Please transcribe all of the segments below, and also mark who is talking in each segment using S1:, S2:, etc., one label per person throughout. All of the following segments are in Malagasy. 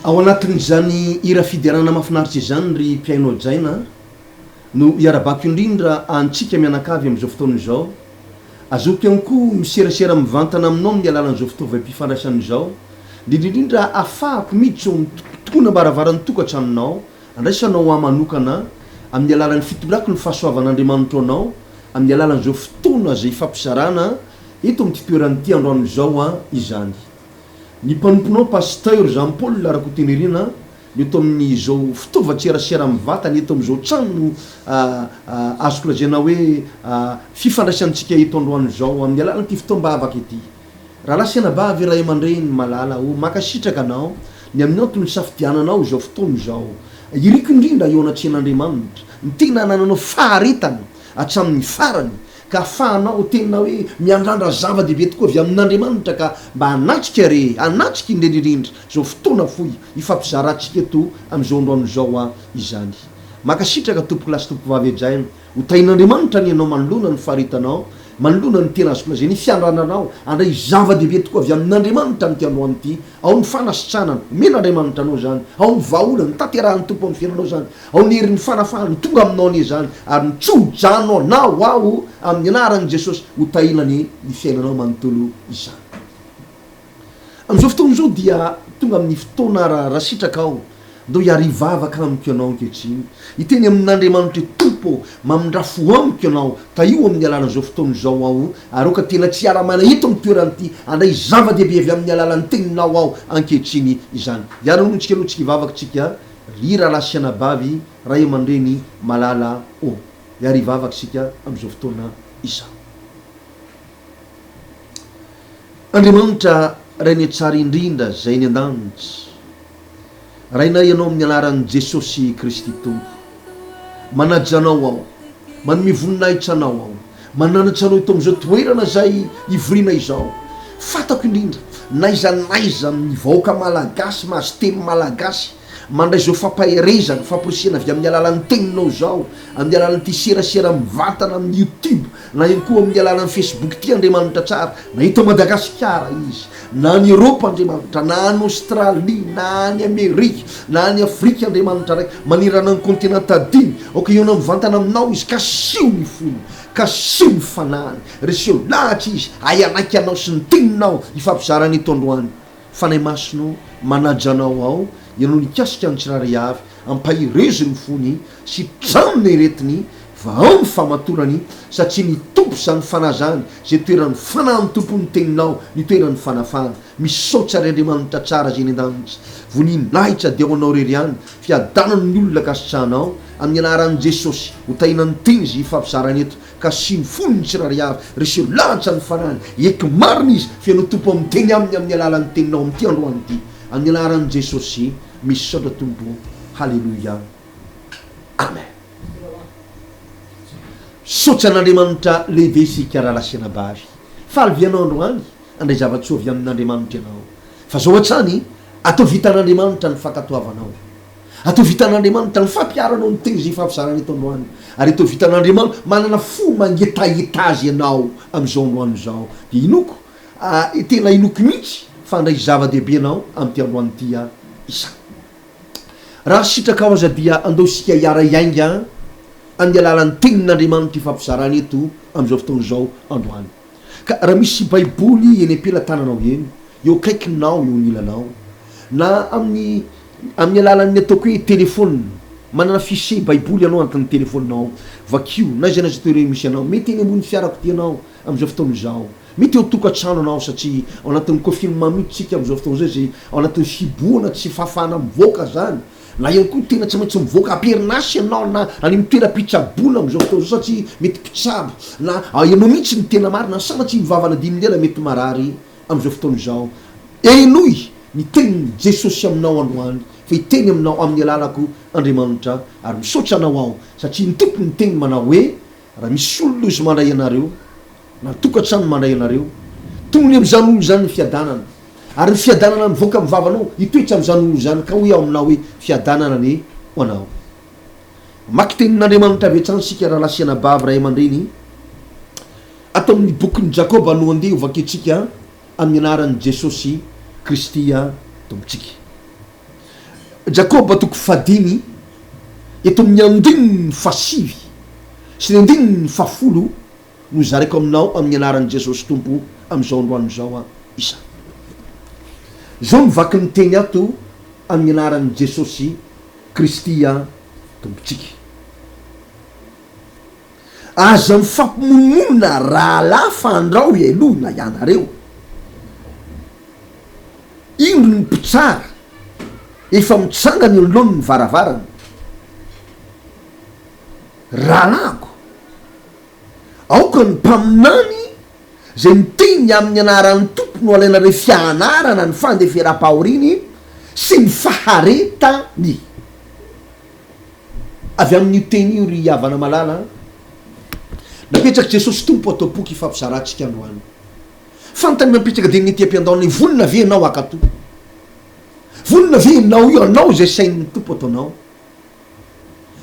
S1: ao anatin'izany ira fidiarana mahafinaritra izany ry mpiainao jaina no iarabako indrindra antsika mianakavy amin'izao fotoana izao azoky ihany koa miserasera mivantana aminao amin'ny alalan'izao fitaova mpifandraisana izao indrindrindra afahako miditsy eo mitokona baravarany tokantranonao andraisanao amanokana amin'ny alalan'ny fitolako ny fahasoavan'Andriamanitra anao amin'ny alalan'izao fotoana zay fampizarana eto amin'ny toerany androany izao izany ny mpanomponao pasteur Jean-Paul RAKOTONIRINA eto amin'izao fitaovan-tserasera mivantana eto amin'izao trano azoko lazaina hoe fifandraisantsika eto androany izao amin'ny alalan'ity fitaombavaka ity raha lasana bavy ray aman-dreny malala o makasitraka anao ny amin'ny antony safidiananao izao fotoana izao iriko indrindra eo anatrehan'Andriamanitra ny tena nananao faharetana hatramin'ny farany ka afahanao tena hoe miandrandra zava-dehibe tokoa avy amin'Andriamanitra ka mba anatrika anatrika indrindrindrindra zao fotoana foy ifampizarantsika eto amin'izao androany izao izany makasitraka tompo lasy tompo vavy ajaina ho tain'Andriamanitra ny ianao manoloana ny faharetanao manoloana ny tena azoko lazay ny fiandrananao andray zava-dehibe tokoa avy amin'Andriamanitra ny tiandroany ity ao ny fanasitranana omen'Andriamanitra anao zany ao ny vaolany tanterahan'ny tompo amin'ny fiainanao zany ao ny herin'ny fanafahany tonga aminao anie zany ary mitsojanao nao ao amin'ny anaran'i Jesosy ho tainany ny fiainanao manontolo izany amin'izao fotoana izao dia tonga amin'ny fotoana raha sitraka ao ndao hiarivavaka amiko ianao ankehitriny iteny amin'Andriamanitra tompo mamindrafo amiko ianao taio amin'ny alalan'izao fotoana izao ao ary oka tena tsy ara-mana eto amin'ny toeranyity andray zava-dehibe avy amin'ny alalan'ny teninao ao ankehitriny izany iara-nontsika aloha tsika hivavakatsika ry raha lasiana bavy ray aman-dreny malala o hiarivavaka sika amin'izao fotoana izao Andriamanitra rainy tsara indrindra zay ny an-danitra rainay ianao amin'ny anaran'i Jesosy Kristy tompo manajanao ao manome voninahitra anao ao mananatra anao eto amin'izao toerana zay ivoriana izao fatako indrindra naiza amin'ny vahoaka malagasy mahazo teny malagasy mandray zao fampaherezana famporisena avy amin'ny alalan'ny teninao zao amin'ny alalan'ity serasera mivantana amin'ny YouTube na ihany koa amin'ny alalan'ny Facebook ty Andriamanitra tsara na eto Madagasikara izy na ny Europe Andriamanitra na any Australie na any Amerika na any Afrika Andriamanitra raiky manirana ny continent adiny oka eo na mivantana aminao izy ka sio ny fony ka sio ny fanahany reseo lahatra izy ay anaiky anao sy ny teninao ifampizarany eto androany fanay masonao manajanao ao ianao nikasika ny tsirary avy ampahirezi ny fony sy traminy retiny va ao ny famatorany satria ny tompo zany fanazany zay toeran'ny fanahy ny tompony teninao ny toeran'ny fanafana misaotra ary Andriamanitra tsara zay ny an-danitra voninahitra de ao anao rery any fiadanany ny olona kasitranao amin'ny anaran'i Jesosy ho tainany teny zy ifampizarany eto ka sy ny fony ny tsirary avy reseo lahatra ny fanany eky marina izy fianao tompo amin'ny teny aminy amin'ny alalan'ny teninao amin'ity androany ity amin'ny anaran'i Jesosy misy saotra tompo halleluia amen sotra an'Andriamanitra lehibe sika raha lasiana bavy falivianao androany andray zavatsoa avy amin'Andriamanitra ianao fa zao hatrany atao vitan'Andriamanitra ny fankatoavanao atao vitan'Andriamanitra ny fampiaranao ny teny zay fampizarany eto androany ary atao vitan'Andriamanitra manana fo mangetaeta azy ianao amin'izao androany izao de inoko tena inoko mihitsy fa andray zava-dehibe anao amin'ity androany ity isa raha sitraka ao aza dia andao sika hiara iainga amin'ny alalan'ny tenin'Andriamanitra ifampizarany eto amin'izao fotoana izao androany ka raha misy baiboly eny am-pelantananao eny eo akaikinao eo nilanao na amin'ny alalan'ny ataoko hoe telefôna manana fiche baiboly anao antiny telefoninao vakio na zay nazatore misy anao mety eny ambony fiarako ty anao am'izao fotoana izao mety eo tokantrano anao satria ao anatin'ny confinement mihitsika am'izao fotoana zay zay ao anatin'ny fiboana tsy fafana mivoaka zany na ihany koa tena tsy maintsy mivoaka amperinasy anao na any mitoera-pitsaboana am'izao fotoana zao satria mety pitsabo na ianao mihitsy ny tena marina sanatsy mivavana dimy lela mety marary am'izao fotoana izao enoy ny teny jesosy aminao androany fa iteny aminao amin'ny alalako Andriamanitra ary misaotra anao ao satria ny tompony ny teny manao hoe raha misy olo izy mandray anareo na tokantrano mandray anareo tongony am'izany olo zany ny fiadanana ary ny fiadanana mivoaka mivavanao itoetra am'izany olo zany ka hoe ao aminao hoe fiadanana ny ho anao maky tenin'Andriamanitra avetrany sika raha lasiana bavy ray aman-dreny atao amin'ny bokin'ny Jakoba no andeha ovaketsika amin'ny anaran'ny Jesosy Kristia tombontsika Jakoba toko fadimy eto amin'ny andininy fasivy sy ny andininy fafolo no zareko aminao amin'ny anaran'ny Jesosy tompo am'izao androany zao isa zao mivaky ny teny ato amin'ny anaran'ny Jesosy Kristia tombontsika aza mifampimonona raha lafa andrao elohina ianareo indro ny mpitsara efa mitsangany anoloany ny varavarana rahalago aoka ny mpaminany zay miteny amin'ny anaran'ny tompo no alainare fianarana ny fandefera-pahoriny sy ny faharetany avy amin'io teny io ry havana malala napetraky Jesosy tompo atao boky ifampizarantsika androany fantany mapetraka de ny etiam-piandaona vonona ve anao akato vonona ve anao io anao zay sain'ny tompo ataonao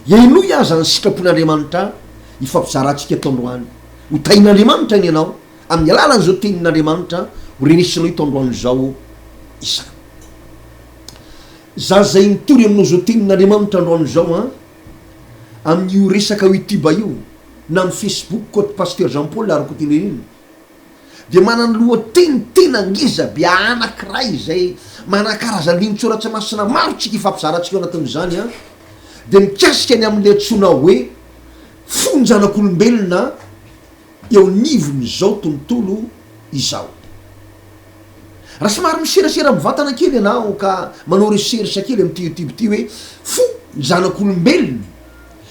S1: enoy aza ny sitrapon'Andriamanitra ifampizarantsika atao androany ho tain'Andriamanitra iny ianao amin'ny alalan'izao tenin'Andriamanitra ho renesinao ito androany zao isa za zay mitory aminao zao tenin'Andriamanitra androany zao amin'io resaka YouTube io na amin'ny Facebook koa pasteur Jean Paul RAKOTONIRINA de manany lohateny tena ngeza be anankiray zay manakarazany linitsoratsa masina maro tsika ifampizarantsika eo anatin'izany de mikasika any amin'le antsona hoe fonjanak'olombelona eo nivony zao tontolo Izao raha somary miserasera mivantana kely ianao ka manao recherche kely am'ty YouTube ty hoe fonjanak'olombelona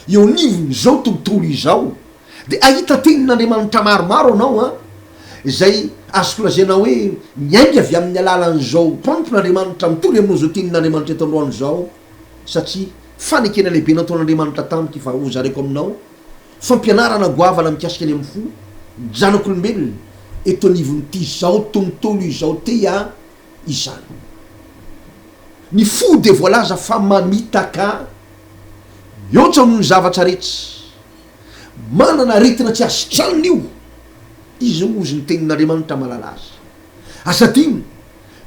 S1: eo nivony zao tontolo Izao de ahita tenin'Andriamanitra maromaro anao zay azoko lazana hoe miainga avy amin'ny alalan'izao mpampon'Andriamanitra mitory aminao zao tenin'Andriamanitra eto androany zao satria fanekena lehibe nataon'Andriamanitra tamity fa ho zareko aminao fampianarana goavana mikasika any amin'ny fo janak'olombelona eto anivonyty zao tontolo Izao te izany ny fo de voalaza fa mamitaka iotra amin'ny zavatra rehetra manana aretina tsy asitranon'io izy ozy ny tenin'Andriamanitra malalaza asadino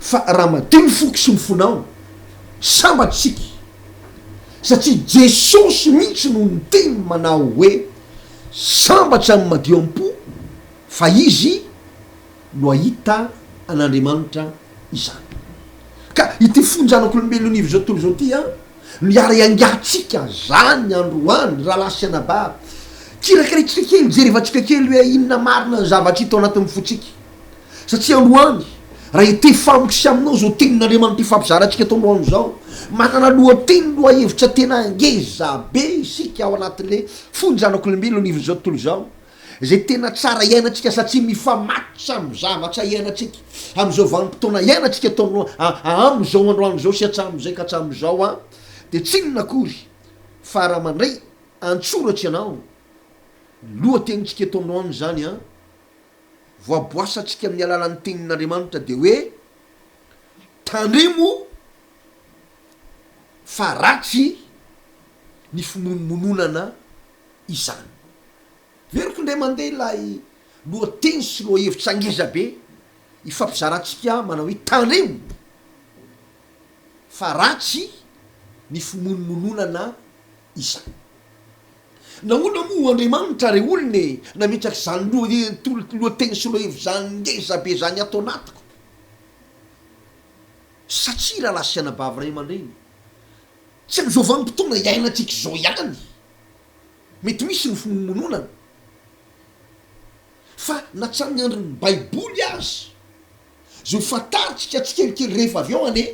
S1: fa raha mateo ny foky sy ny fonao sambatsika satria Jesosy mihitsy no ny teny manao hoe sambatra amin'ny madio am-po fa izy no ahita an'Andriamanitra izany ka ity fonjanak'olombelona ivy zao tolo zao ty miara iangatsika zany androany raha lasy anabary kirakaraitsika kely jerevatsika kely hoe inona marina ny zavatra hita ao anatin'ny fotsika satria androany raha itefamoksy aminao zao tenin'Andriamanitra ifampizarantsika atao androany zao manana lohateny lohahevitra tena ngeza be isika ao anatin'le fonjanak'olombelona ivy zao tontolo zao zay tena tsara iainatsika satria mifamatotra amy zavatra iainatsika am'izao vanim-potoana iainatsika atao am'izao androany zao sy atram'izay ka hatram'izao de tsy ninakory fa raha mandray antsoratsy ianao lohatenitsika eto androany zany voaboasatsika amin'ny alalan'ny tenin'Andriamanitra de hoe tandremo fa ratsy ny fimonomononana izany veriko ndray mandeha ilay lohateny sy lohahevitra angeza be ifampizarantsika manao hoe tandremo fa ratsy ny fimonomononana izany nahoana moa Andriamanitra re olony nametraky zany lohateny sy lohahevitra zany ngeza be zany atao anatiko satria raha lasy anabavy ray aman-dreny tsy am'izao vanim-potoana iainatsika zao ihany mety misy ny fimomononana fa natramin'ny andron'ny baiboly azy zao fantaritsika tsikelikely rehefa avy eo ane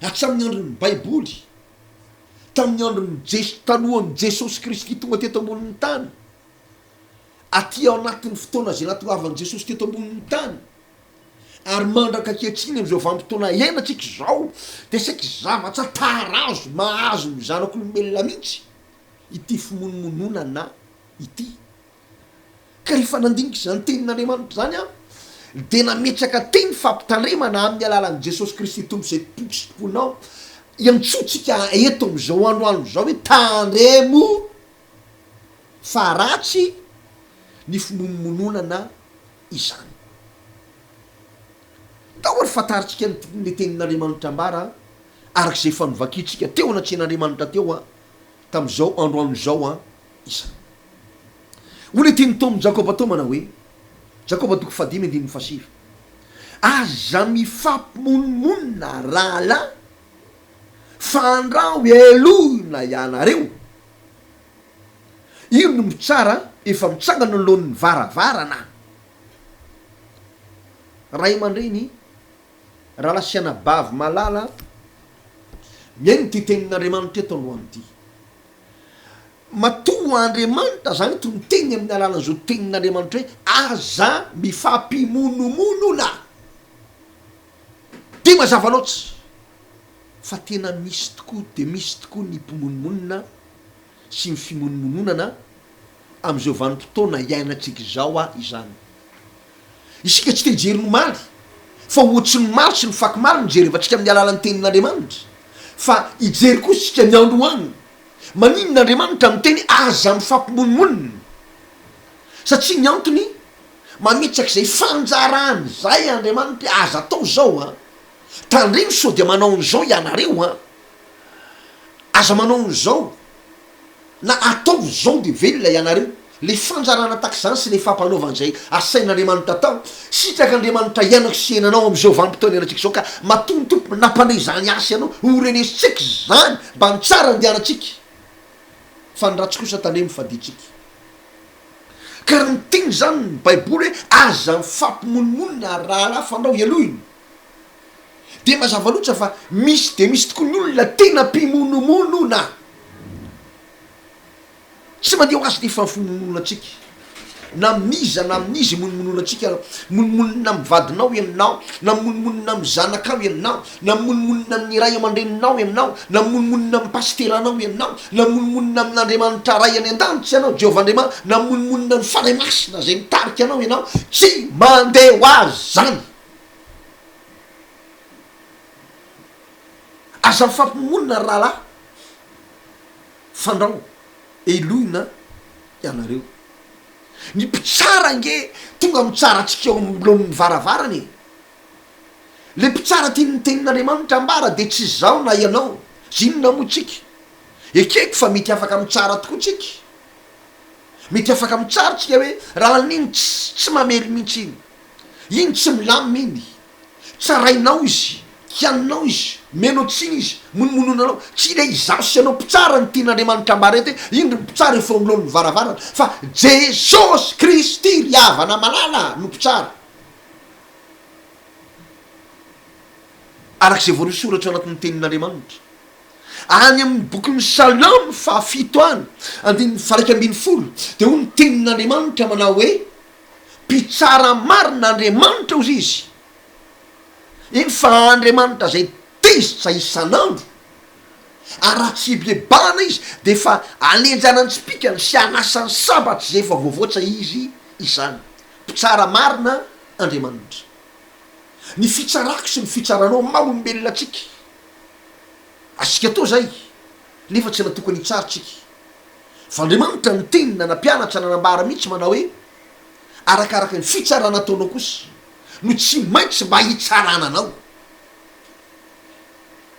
S1: hatramin'ny andron'ny baiboly tamin'ny andron'ny talohan'ny Jesosy Kristy tonga teto ambonin'ny tany aty ao anatin'ny fotoana zay natoavan'i Jesosy teto ambonin'ny tany ary mandraka ankehitriny am'izao vanim-potoana iainatsika zao de saiky zavatra tarazo mahazo ny Janak'Olombelona mihitsy ity fimonomononana ity ka rehefa nandinika zany tenin'Andriamanitra zany a de nametraka teny fampitandremana amin'ny alalan'i Jesosy Kristy tombo zay tomponao iantsotsika eto am'izao androandro zao hoe tandremo fa ratsy ny fimonomononana izany taoary fantaritsika le tenin'Andriamanitra ambara arak'izay fanovakitsika teo anatrehan'Andriamanitra teo a tam'izao androandro zao a izany ole teny tao amin'ny Jakoba tao mana hoe Jakoba 5:7 aza mifampimonomonona rahala fandrao elohina ianareo io no mitsara efa mitsangana alohan'ny varavarana ray aman-dreny raha lasiana bavy malala miainy ty tenin'Andriamanitra eto alohan'ny ty matoa Andriamanitra zany to miteny amin'ny alalan'izao tenin'Andriamanitra hoe aza mifampimonomonona de mazava loatsy fa tena misy tokoa de misy tokoa ny mpimonomonona sy ny fimonomononana am'izao vanim-potoana iainatsika zao a izany isika tsy te hijery no maly fa ohatsy ny maly sy ny fakimaly mijery evatsika amin'ny alalan'ny tenin'Andriamanitra fa hijery kosa sika ny andro any manin'Andriamanitra miteny aza mifampimonomonona satria ny antony mametsaky zay fanjarany zay Andriamanitra aza atao zao a tandremo so de manao an'izao ianareo a aza manao an'izao na atao zao de velona ianareo le fanjarana taky zany sy le fampanaovan'izay asain'Andriamanitra tao sitrak'Andriamanitra ianako sy henanao am'izao vanim-potoana ianatsika zao ka matomtompo nampandray zany asy ianao orenesitsika zany mba nitsara andehanantsika fa ny ratsy kosa tandremo faditsika ka raha miteny zany ny baiboly hoe aza mifampimonomonona rahala fandrao elohiny de mazava loatra fa misy de misy tokoa ny olona tena mpimonomonona tsy mandeha ho azy de fa fimonomononatsika na amin'iza na amin'izy monomononatsika monomonona amin'ny vadinao ianao na monomonona amin'ny zanakao ianao na monomonona amin'ny ray aman-dreninao ianao na monomonona amin'ny pasteranao ianao na monomonona amin'Andriamanitra ray any an-danitra ianao Jehovah-Andriamanitra na monomonona ny fanahy masina zay mitarika anao ianao tsy mandeha ho azy zany aza mifampimomonona rahalahy fandrao elohina ianareo ny mpitsara nge tonga mitsara atsika eo am'lohan'ny varavarany le mpitsara tiany tenin'Andriamanitra ambara de tsy zao na ianao zinona moa tsika ekeko fa mety afaka mitsara tokoa tsika mety afaka mitsara tsika hoe raha an'iny tsy mamely mihitsy iny tsy milamy iny tsarainao izy kianinao izy menao tsiny izy monomononanao tsy le Izao sy anao mpitsara ny tian'Andriamanitra ambara ety indro mpitsara efa amlohan'ny varavarana fa Jesosy Kristy ry havana malala no mpitsara arak'izay voalosoratra anatin'ny tenin'Andriamanitra any amin'ny bokin'ny Salamo fa 7 any 1:20 de ho ny tenin'Andriamanitra manao hoe mpitsara marina Andriamanitra ozy izy iny fa Andriamanitra zay tezitra isan'andro ary raha tsy bebana izy de fa alenjanany tsipikany sy anasany sabatsy zay efa voavoatra izy izany mpitsara marina Andriamanitra ny fitsarako sy ny fitsaranao maolombelona atsika asika to zay nefa tsy natokany hitsaritsika fa Andriamanitra ny tenina nampianatra nanambara mihitsy manao hoe arakaraka ny fitsarana ataonao kosa no tsy maintsy mba hitsarana anao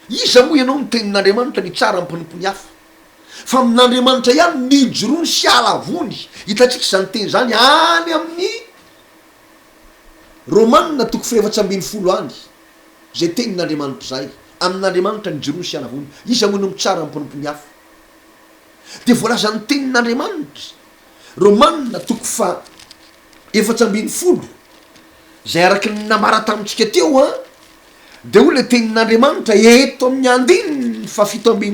S1: iza moa ianao ny tenin'Andriamanitra ny tsara ampinompony hafa fa amin'Andriamanitra ihany nijorony sy alavony hitatsika zany teny zany any amin'ny Romanina 7:20 any zay tenin'Andriamanitra zay amin'Andriamanitra ny jiro sy anavony izy amono mitsara amponompony hafa de voalaza ny tenin'Andriamanitra Romanina toko fa 7:10 zay araky ny namara tamintsika teo a de ho le tenin'Andriamanitra eto amin'ny andininy fa 7:10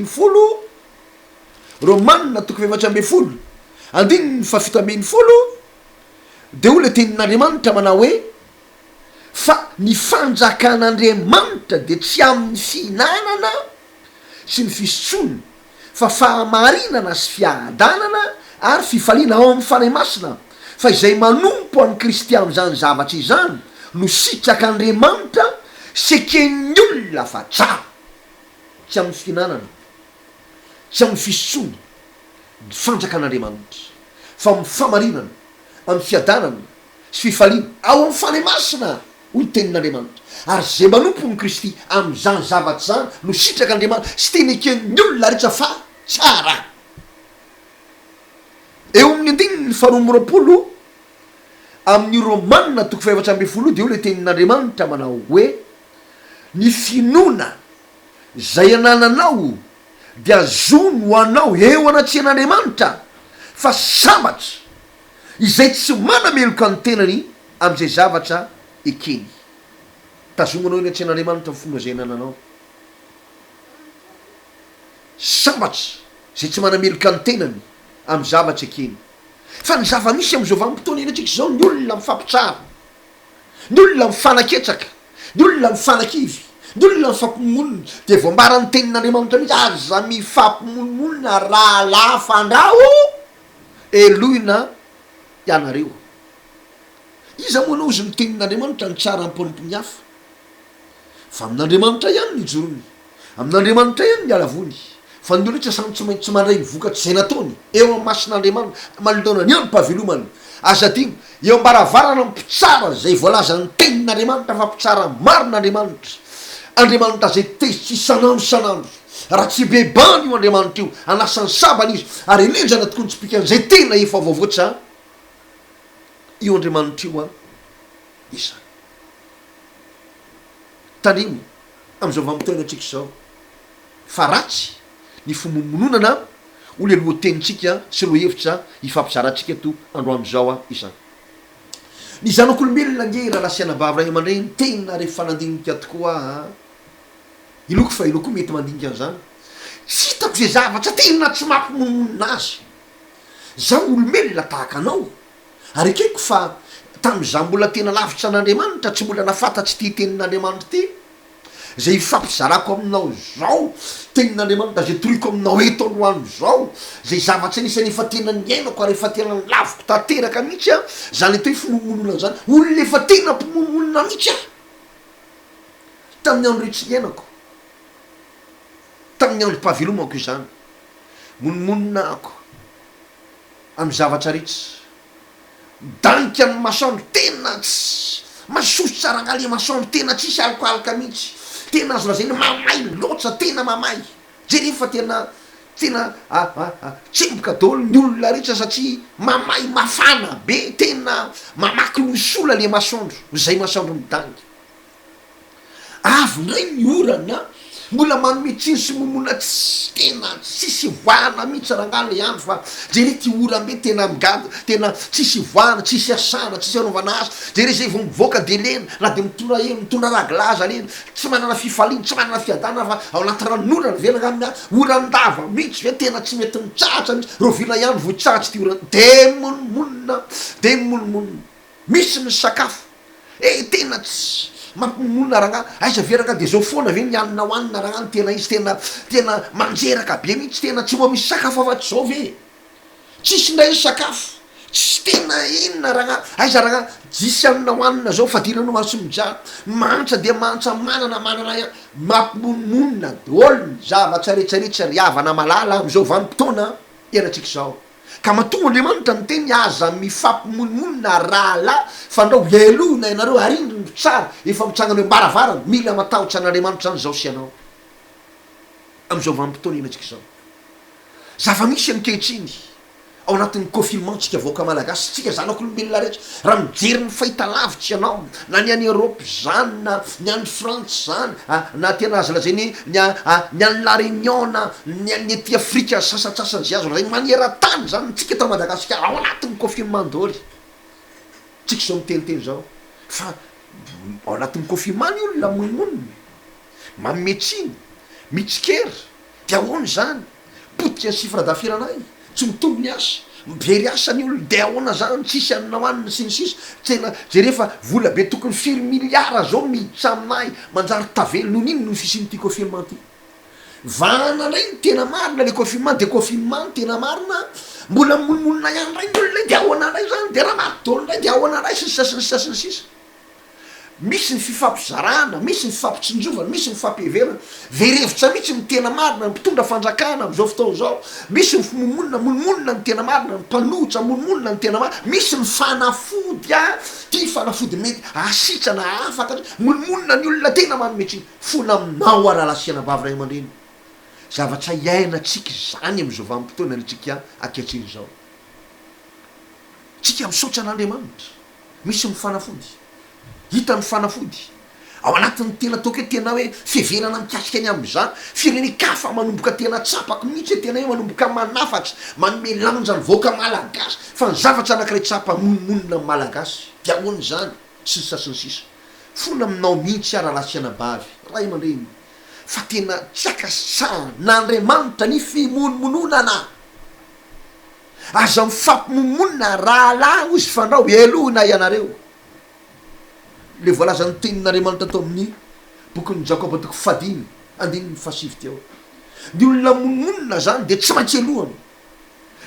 S1: Romanina toko 7:10 andininy fa 7:10 de ho le tenin'Andriamanitra manao hoe fa ny fanjakan'Andriamanitra de tsy amin'ny fihinanana sy ny fisotsony fa fahamarinana sy fiadanana ary fifaliana ao amin'ny fanahy masina fa izay manompo an'ny Kristy amin'izany zavatra izany no sitrak'Andriamanitra seken'ny olona fa tsara tsy amin'ny fihinanana tsy amin'ny fisotsony fanjakan'Andriamanitra fa amin'ny fahamarinana amin'ny fiadanana sy fifaliana ao amin'ny fanahy masina hoy tenin'Andriamanitra ary zay manompo ny Kristy amin'izany zavatra zany no sitrak'Andriamanitra sy teny eken'ny olona rehetra fa tsara eo amin'ny andininy 2:20 amin'ny Romanina toko 7:10 de ho le tenin'Andriamanitra manao hoe ny finoana zay anananao de azono ho anao eo anatrehan'Andriamanitra fa sambatra izay tsy manameloka ny tenany am'izay zavatra ekeny tazomanao eny atrehan'Andriamanitra ny fomba zay anananao sambatra zay tsy manameloka ny tenany amy zavatra ekeny fa ny zava-misy am'izao vanim-potoana eny atsika zao ny olona mifampitsara ny olona mifanaketsaka ny olona mifanakivy ny olona mifampimonina de voambarany tenin'Andriamanitra mihitsy aza mifampimonina raha lafandrao eloina ianareo iza moa anao izy ny tenin'Andriamanitra ny tsara amponompony hafa fa amin'Andriamanitra ihany ny jorony amin'Andriamanitra ihany ny alavony fa ny olona samy tsy mandray ny vokatry zay nataony eo amin'ny masin'Andriamanitra manoloana ny ampavelomany azadino eo ambaravarana mpitsara zay voalaza ny tenin'Andriamanitra fa mpitsara marin'Andriamanitra Andriamanitra zay tezitsy isanandro raha tsy bebany io Andriamanitra io anasany sabany izy ary elenjana tokony tsy pikan'izay tena efa voavoatra io Andriamanitra io a isa tandremo am'izao vanim-potoana atsika zao fa ratsy ny fomomononana ho le loha tenitsika sy loha hevitra hifampizaratsika to androany zao a isa ny Janak'Olombelona nge raha lasianabavy ray amandray ny tena rehefa nandinika tokoa iloko fa iloko mety mandinika an'izany tsy hitako zay zavatra tena tsy mampimomonina azy zaho olombelona tahaka anao ary ekeko fa tam'izah mbola tena lavitra an'Andriamanitra tsy mbola nafantatsy ty tenin'Andriamanitra ty zay ifampizarako aminao zao tenin'Andriamanitra zay toriko aminao eto alohan'ny zao zay zavatra nisany efa tena ny ainako ary efa tena ny laviko tanteraka mihitsy a zany atao fimomonona zany olona efa tena mpimomonina mihitsy a tamin'ny andro rehetra ny ainako tamin'ny andro mpavelomako izany monomonina ako amy zavatra rehetra danika amy masoandro tena tsy masoso tsara ngaly masoandro tena tsisy alikoalika mihitsy tena azo lazay mamay loatra tena mamay zay rehefa tena tsemboka daholo ny olona rehetra satria mamay mafana be tena mamaky losola le masoandro zay masoandro midanika avy ndray ny orana mbola manome tsiny sy momona tena tsisy voana mihitsy rangala le andro fa zay re ty orambe tena migady tena tsisy voana tsisy asana tsisy anaovana azy zay re zay vo mivoaka de lena na de mitondra eno mitondra raglaza lena tsy manana fifaliana tsy manana fiadana fa ao anaty ranorana velana amina orandava mihitsy ve tena tsy mety mitsatra mihitsy rovila ihany vo tsatsy ty orana de monomonina misy ny sakafo tena tsy mampimomonina ranga aiza veraka de zao foana ve ny anina hoanina rangany tena izy tena manjeraka be mihitsy tena tsy mba misy sakafo afatsy zao ve tsisy ndray sakafo tsy tena inona ranga aiza ranga jisy anina hoanina zao fadiranao maso mijaro manitra de manitra manana mampimomonina daolony zavatra rehetrarehetra ry havana malala am'izao vanim-potoana ianatsika zao ka matonga Andriamanitra ny teny aza mifampimonomonina rahala fandrao elohina ianareo arindriny tsara efa mitsangana hoe mbaravarana mila matahotra an'Andriamanitra zany zao sy anao am'izao vanim-potoana ianatsika zao zava-misy ankehitriny ao anatin'ny confinement tsika voaka malagasy tsika zanak'olombelona rehetra raha mijery ny fahitalavitra ianao na ny any Europe zany na ny any France zany na tena azy lazany ny any La Réunion na ny any ety Afrika sasatsasany zay azo lazany maneran-tany zany tsika eto Madagasikara ao anatin'ny confinement daholo tsika zao miteniteny zao fa ao anatin'ny confinement ny olona monimony mametsiny mitsikery de ahoana zany potika ny chiffre d'affaires anay tsy mitombo ny asa mibery asa ny olona de ahoana zany tsisy aninahoanina sy ny sisa tena je rehefa vola be tokony 5 milliards zao miditra aminay manjary tavelo noho n'ino no fisin'ity confinement ty vana ndray ny tena marina le confinement de confinement ny tena marina mbola monimonina ihany ray ny olona de ahoana ray zany de raha maty daholo ndray de ahoana ray sy ny sasa ny sisa misy ny fifampizarana misy ny fifampitsinjovana misy ny fifampiheverana verevitra mihitsy ny tena marina mpitondra fanjakana am'izao fotoana zao misy ny monmonina ny tena marina ny mpanohitra monmonina ny tena marina misy ny fanafody ty fanafody mety asitrana afaka monmonina ny olona tena manometriny fona aminao arahalasiana bavy ray aman-dreny zavatra iaina tsika zany am'izao vanim-potoana ny tsika akeatriny zao tsika misaotra an'Andriamanitra misy ny fanafody hita ny fanafody ao anatin'ny tena ataoko hoe tena hoe fiheverana mikasika any am'izany firenen-kafa manomboka tena tsapaky mihitsy hoe tena hoe manomboka manafatra manome lanja ny voaka malagasy fa ny zavatra anakiray tsapa monmonina ny malagasy de ahoany zany sy ny sasiny sisa fona aminao mihitsy arahalasiana bavy ray aman-dreny fa tena tsy akasa n'Andriamanitra ny fimonomononana aza mifampimonmonina raha la ozy fandrao elohina ianareo le voalaza ny tenin'Andriamanitra atao amin'ny bokyny JAKOBA toko 5 andininy 7 ty ao ny olona monmonina zany de tsy maintsy elohany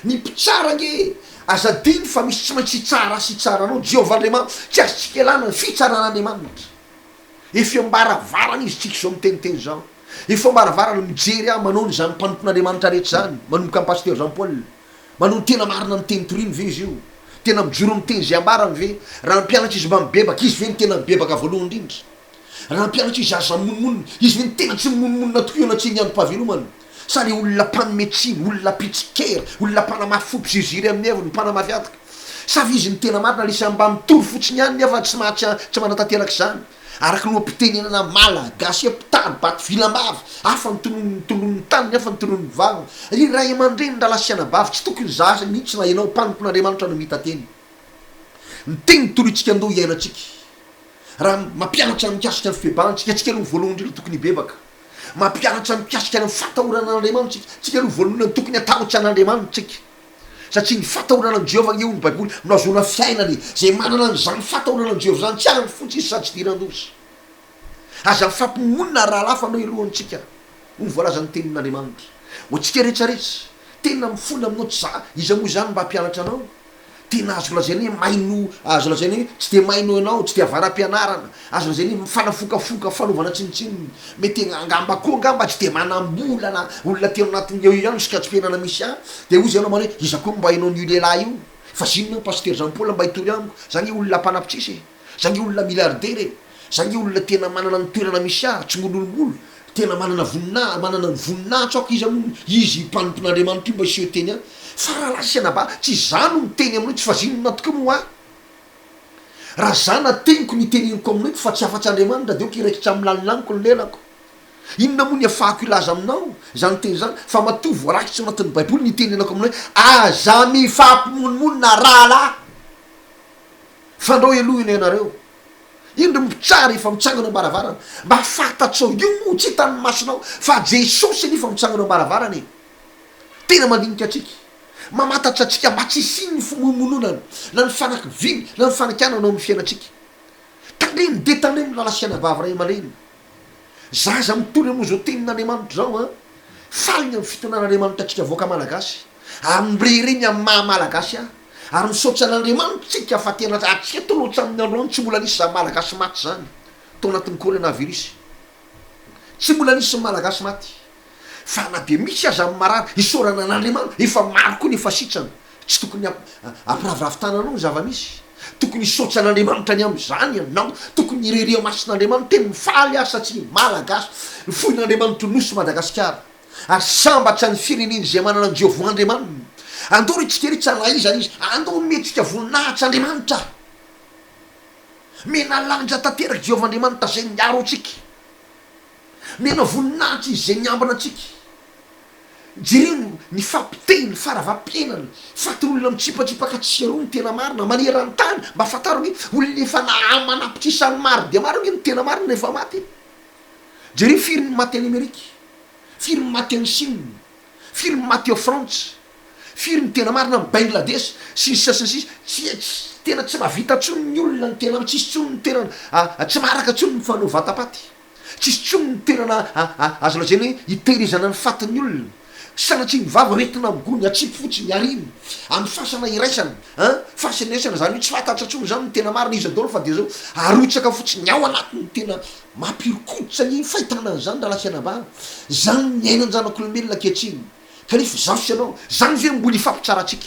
S1: ny mpitsara nge azadiny fa misy tsy maintsy tsara sy tsara anao Jehovah Andriamanitra tsy azo tsika elana ny fitsaran'Andriamanitra efa ambaravarana izy tsika zao miteniteny zao efa ambaravarana mijery manao ny zany mpanompon'Andriamanitra rehetra zany manomboka amin'ny pasteur Jean Paul manao ny tena marina ny teny toriny ve izy io tena mijoro amiteny zay ambarany ve raha mpianatra izy mba mibebaka izy ve ny tena mibebaka voalohany indrindra raha mpianatra izy aza monmonina izy ve ny tena tsy monmonina tokoa na tsy ny androm-pavelomany sa le olona mpanometsiny olona pitsikery olona mpanamafy fo mpiziziry amin'ny evony mpanamafiataka sa izy ny tena marina lisy mba mitory fotsiny ihany nefa tsy tsy manatanteraky zany araky no ampitenenana malagasy mpitary baty vilambavy afa nytonon'ny tany nefa nytonon'ny vava i ray aman-dreny nda lasiana bavy tsy tokony zaza mihitsy na ianao mpanompon'Andriamanitra no mita teny ny teny toroitsika andoha iainatsika raha mampianatra mikasika ny fibebantsika tsika aloha voalohany indrindra tokony hibebaka mampianatra mikasika ny fatahoran'Andriamanitra tsika aloha voalohany tokony atahotra an'Andriamanitra tsika satria ny fatahorana ny Jehovah eo ny baiboly minazona fiainany zay manana nyzany fatahorana ny Jehovah zany tsy any fotsy izy sady tsy diran-dosa aza mifampimonina raha lafa anao elohantsika ho voalaza ny tenin'Andriamanitra ho tsika rehetrarehetra tena mifona aminao tsy za iza moa zany mba hampianatra anao tena azo lazainy hoe maino azo lazainy hoe tsy de maino anao tsy de avara-pianarana azo lazainy hoe mifanafokafoka fanaovana tsinitsininy mety angamba koa angamba tsy de manambolana olona tena anatin'ny eo ihany sika tsy fiainana misy de ozy anao mane iza koa mba hainao ny lehilahy io fa zinona pasteur Jean Paul mba hitory amiko zany olona mpanapitsisy zany olona milliardaire zany olona tena manana ny toerana misy tsy mololomolo tena manana manana ny voninahitso ako izy mpanompon'Andriamanitra io mba iseho teny any fa raha lasiana ba tsy zany miteny aminao tsy fa zinona tokoa moa raha zana teniko niteneniko aminao fa tsy afatsy Andriamanitra de oka iraikitra amin'ny lanilaniko ny lelako inona moa ny afahako ilaza aminao zany teny zany fa matoy voarakitsy anatin'ny baiboly nitenenako aminao aza mifampimonmonina raha la fandrao elohina ianareo indro mitsara efa mitsangana ambaravarana mba fantatsao io tsy hitany masinao fa Jesosy nefa mitsangana ambaravarana tena mandinika atsika mamantatra atsika mba tsy siny ny fimomononana na ny fanaky viny na ny fanakanana ao amin'ny fiainatsika tandreny de tandreny lalasiana bavy ray aman-dreny zaza mitory moa zao tenin'Andriamanitra zao faliny amin'ny fitonan'Andriamanitra atsika voaka malagasy amrereny amin'ny maha malagasy ary misaotra an'Andriamanitra tsika fa tena atsika toloatra amin'ny androany tsy mbola nisy za malagasy maty zany tao anatin'ny coronavirus tsy mbola nisy malagasy maty fa na de misy aza amin'ny marary isorana an'Andriamanitra efa maro koa nefa sitrana tsy tokony ampiraviravitana zava-misy tokony isotra an'Andriamanitra ny am'izany anao tokony irerea masin'Andriamanitra teny mifaly asa tsy malagasy ny foin'Andriamanitra nosy Madagasikara ary sambatra ny fireneny zay manana ny Jehovah Andriamanitra
S2: andao retsika ry tsana izany izy andao metsika voninahitra Andriamanitra mena lanja tanteraky Jehovah Andriamanitra zay miaro atsika mena voninahitra izy zay miambina atsika jereo ny fampiteny faravampienana fatorolona mitsipatsipaka tsiaro ny tena marina manera ny tany mba fatarony olona efa namanapitra isan'ny maro dia maro ny tena marina efa maty jereo firy ny maty any Amerika firy ny maty any Chine firy ny maty ao France firy ny tena marina ny Bangladesh sy sasany sisy tena tsy mahavita tsony ny olona ny tena tsisy tsony ny tena tsy maraka tsony ny fanao vatapaty tsisy tsony ny tena azo lazaina hoe hitehirizana ny fatin'ny olona sanatry ny vava retina migony atsipy fotsiny ariny amin'ny fasana iraisana fasana iraisana zany hoe tsy fatatra tsony zany ny tena marina izy adolo fa de zao arotsaka fotsiny ao anatin'ny tena mampirikoditra ny fahitana zany raha lasianabana zany ny ainan Janak'Olombelona ankehitriny kanefa zavosy anao zany ve mbola ifampitsara atsika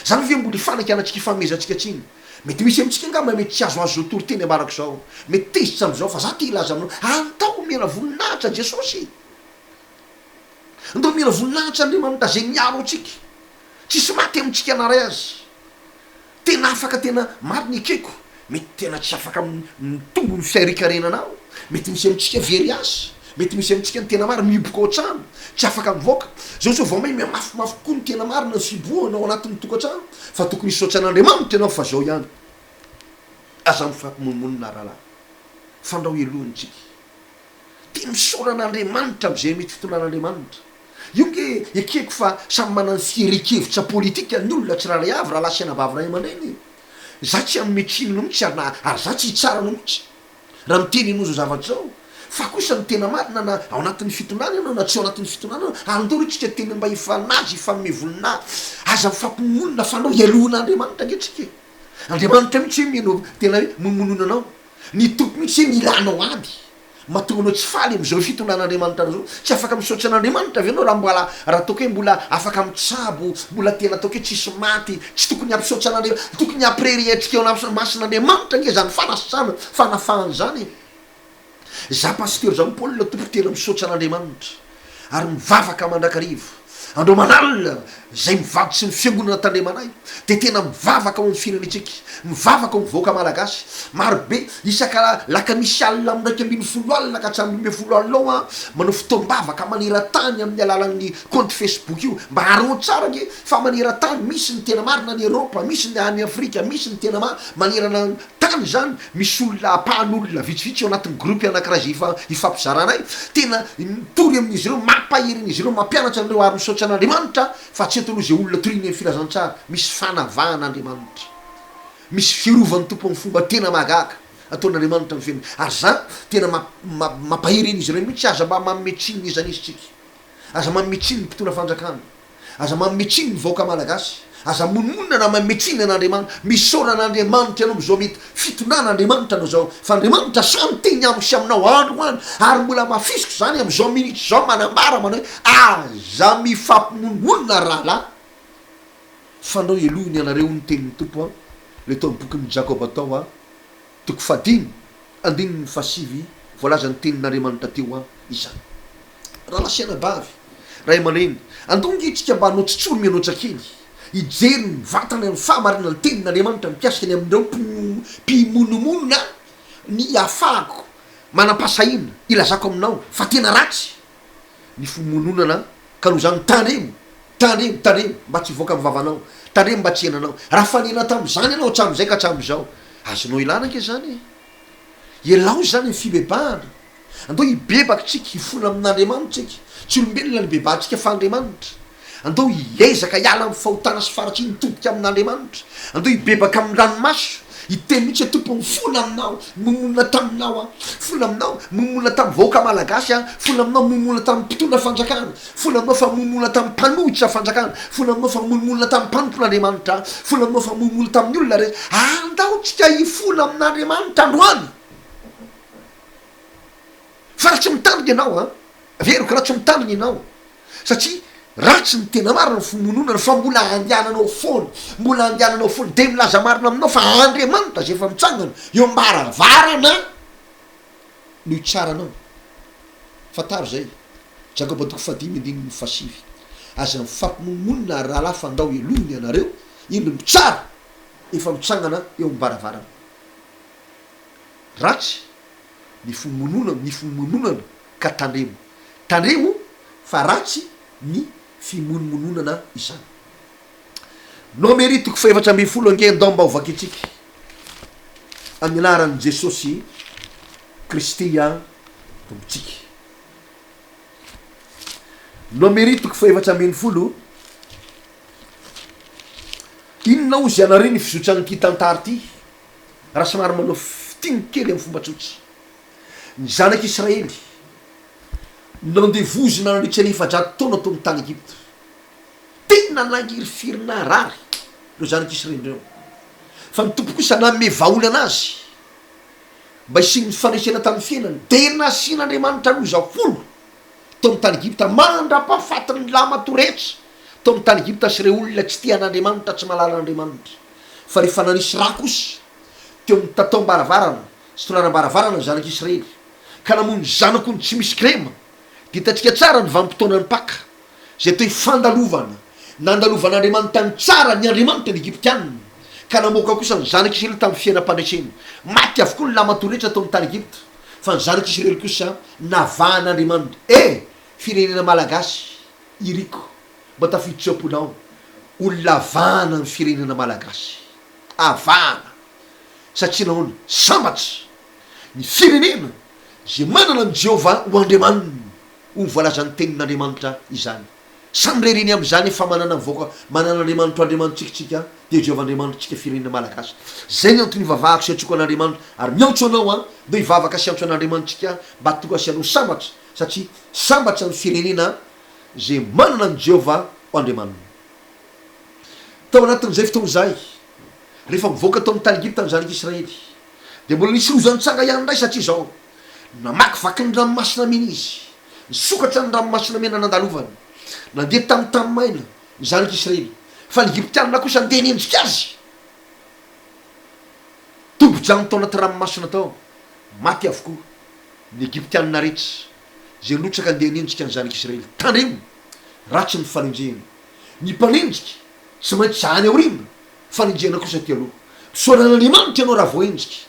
S2: zany ve mbola ifanaky anatsika ifamezatsika atsiny mety misy amitsika angamba mety tsy azo zao tory teny abarako zao mety tezitra am'izao fa za ty ilaza aminao antao mena voninahitra Jesosy andao mena voninahitra Andriamanitra zay miaro atsika tsisy maty amitsika anaray azy tena afaka tena mariny ekeko mety tena tsy afaka mitombo ny fiarikarenanao mety misy amitsika very azy mety misy amitsika ny tena marina mihiboka oatrano tsy afaka mivoaka zao vao may mafimafy koa ny tena marina ny fibohanao anatin'ny tokantrano fa tokony isotra an'Andriamanitra ianao fa zao ihany aza mifampimononana rahalahy fandrao elohany tsika tena misaora an'Andriamanitra am'izay mety fotonan'Andriamanitra io nge ekeko fa samy manany fierekevitra politika ny olona tsy rahalay avy raha lasiana bavy ray aman-dreny za tsy ammetsinino mihitsy ary za tsy hitsarano mihitsy raha miteny ino zao zavatra zao fa kosa ny tena marina na ao anatin'ny fitonana ianao na tsy ao anatin'ny fitonana andao retsika teny mba ifanazy ifanome voninahitra aza mifampimonona fanao ialohana Andriamanitra angetrika Andriamanitra mihitsy hoe meno tena hoe momononanao ny tompo mihitsy hoe milanao ady matonganao tsy faly am'izao fitonan'Andriamanitra zao tsy afaka misaotra an'Andriamanitra avy anao raha mbola raha ataoko hoe mbola afaka mitsabo mbola tena ataoko hoe tsisy maty tsy tokony ampisaotra an'Andriamanitra tokony ampirery-atsika eo masin'Andriamanitra nge zany fanasana fanafahany zany za pasteur zany Paul tompo tena misaotra an'Andriamanitra ary mivavaka mandrakarivo andao manalina zay mivadotsy ny fiangonana tandremanay de tena mivavaka ao amin'ny firenetsika mivavaka ao mivoaka malagasy marobe isaka laka misy alina am'raiky ambiny folo alina ka hatramin'ny 10 alina ao manao fotoam-bavaka manera-tany amin'ny alalan'ny compte Facebook io mba arao tsara nge fa manera-tany misy ny tena marina ny Europa misy ny any Afrika misy ny tena manerana tany zany misy olona apahan'olona vitsivitsy ao anatin'ny groupe anakiraha zay ifampizaranay tena mitory amin'izy ireo mampahirin'izy ireo mampianatra an'ireo ary misaotra an'Andriamanitra fa tsy atao zay olona toriny amin'ny filazantsara misy fanavahan'Andriamanitra misy firovany tompo amin'ny fomba tena magaka ataon'Andriamanitra ny fiainana ary za tena mampahirin'izy ireo mihitsy aza mba mametsininy izany izy tsika aza mametsininy mpitona fanjakana aza mametsininy vaoaka malagasy aza monomonina na mametsiny an'Andriamanitra misaora an'Andriamanitra ianao am'izao mety fitonan'Andriamanitra anao zao fa Andriamanitra samy teny amsy aminao andro any ary mbola mafisiko zany am'izao minitra zao manambara manao hoe aza mifampimonomonina rahalahy fandao elohiny anareo ny tenin'ny tompo a le tao amin'ny bokin'ny JAKOBA tao toko 15:7 voalaza ny tenin'Andriamanitra teo izany raha lasiana bavy raha aman-dreny andongitsika mba hanao tsitsoro mianoatra kely ijery ny vatana amin'ny fahamarina ny tenin'Andriamanitra mipiasika ny amin'ireo mpimonomonona ny afahako manam-pasahina ilazako aminao fa tena ratsy ny fimononana ka no zany tandremo mba tsy voaka mivavanao tandremo mba tsy henanao raha fanena tam'izany ianao hatram'izay ka hatram'izao azonao ilana ke zany elao zany ny fibebahana andao hibebaka tsika hifona amin'Andriamanitra tsika tsy olombelona ny bebahantsika fa Andriamanitra andao hiezaka hiala amin'ny fahotana sy faratry nitodika amin'Andriamanitra andao hibebaka amin'ny ranomaso hiteny mihitsy tompo mifona aminao momonona taminao fona aminao momonona tamin'ny vahoaka malagasy fona aminao momonona tamin'ny mpitondra fanjakana fona aminao fa momonona tamin'ny mpanohitra fanjakana fona aminao fa momonona tamin'ny mpanompon'Andriamanitra fona aminao fa momonona tamin'ny olona rehetra andao tsika hifona amin'Andriamanitra androany fa raha tsy mitandrina ianao veriko raha tsy mitandrina ianao satria ratsy ny tena marina ny fimononana fa mbola andehananao foana de milaza marina aminao fa Andriamanitra zay efa mitsangana eo mbaravarana no hitsaranao fataro zay JAKOBA 15:7 aza mifampimonomonina raha laha fandao elony anareo ino mitsara efa mitsangana eo ambaravarana ratsy ny fimomononana ka tandremo fa ratsy ny fimonomononana izany. Nomeritoko faefatra ambin'ny folo ange-ndao mba hovaky antsika amin'ny anaran'i Jesosy Kristy tompontsika. Nomeritoko faefatra ambin'ny folo, inona ozy ianareo ny fizotragn'ity tantara ty raha somary manao fitigny kely amin'ny fomba tsotsy. Ny zanak'Israely nandevozona nandritra ny 400 taona tao amin'ny tany Egypte, tena nangirifirina rary reo zanak'Israely reo, fa ny tompo kosa nanome vaholy anazy mba hisin'ny fanesena tamin'ny fiainany, de nasian'Andriamanitra lozafolo tao amin'ny tany Egypte, mandra-pahafatiny ny lamatoretra tao amin'ny tany Egypte sy reo olona tsy tian'Andriamanitra, tsy malala Andriamanitra. Fa rehefa nanisy raha kosa teo amin'ny tatao-baravarana sy tonanam-baravarana zanak'Israely ka namono zanako ny tsy misy krema, de hitatsika tsara ny vanim-potoana ny paka zay toy fandalovana nandalovan'Andriamanitra ny tsara ny Andriamanitra ny Egyptianina, ka namoaka kosa ny zanak'Israely tamin'ny fiainam-pandresena. Maty avokoa ny lamatoretra tao amin'ny tany Egypte, fa ny zanak'Israely kosa navahan'Andriamanitra. Firenena malagasy iriko mba tafiditra amponao, olona avana ny firenena malagasy, avana satria nahoana sambatra ny firenena zay manana ny Jehova ho Andriamanina, ho voalazan'ny tenin'Andriamanitra izany. Samy rereny am'izany efa manana voaka, manana Andriamanitra Andriamanitsikitsika de Jehova Andriamanitsika firenena malagasy. Zay ny antony ivavahako sy antsoko an'Andriamanitra, ary miantso anao mba hivavaka sy antso an'Andriamanitsika mba tonga asianao sambatra, satria sambatra ny firenena zay manana ny Jehova ho Andriamanina. Tao anatin'izay fotoana zay, rehefa mivoaka tao amin'ny tany Egypte ny zanak'Israely, de mbola nisy lozantsanga ihany ndray, satria zao namakivaky ny ranomasina mena izy, nisokatra ny ranomasina mena nandalovany, nandeha tamin'ny tany maina ny zanak'Israely, fa ny Egyptianina kosa andeha niendrika azy, tobo-drano tao anaty ranomasina tao, maty avokoa ny Egyptianina rehetra zay lotsaka andeha niendrika ny zanak'Israely. Tandremo ratsy ny fanendrena, ny mpanendrika tsy maintsy any aorina, fanendrena kosa ty aloha. Soran'Andriamanitra ianao raha voendrika,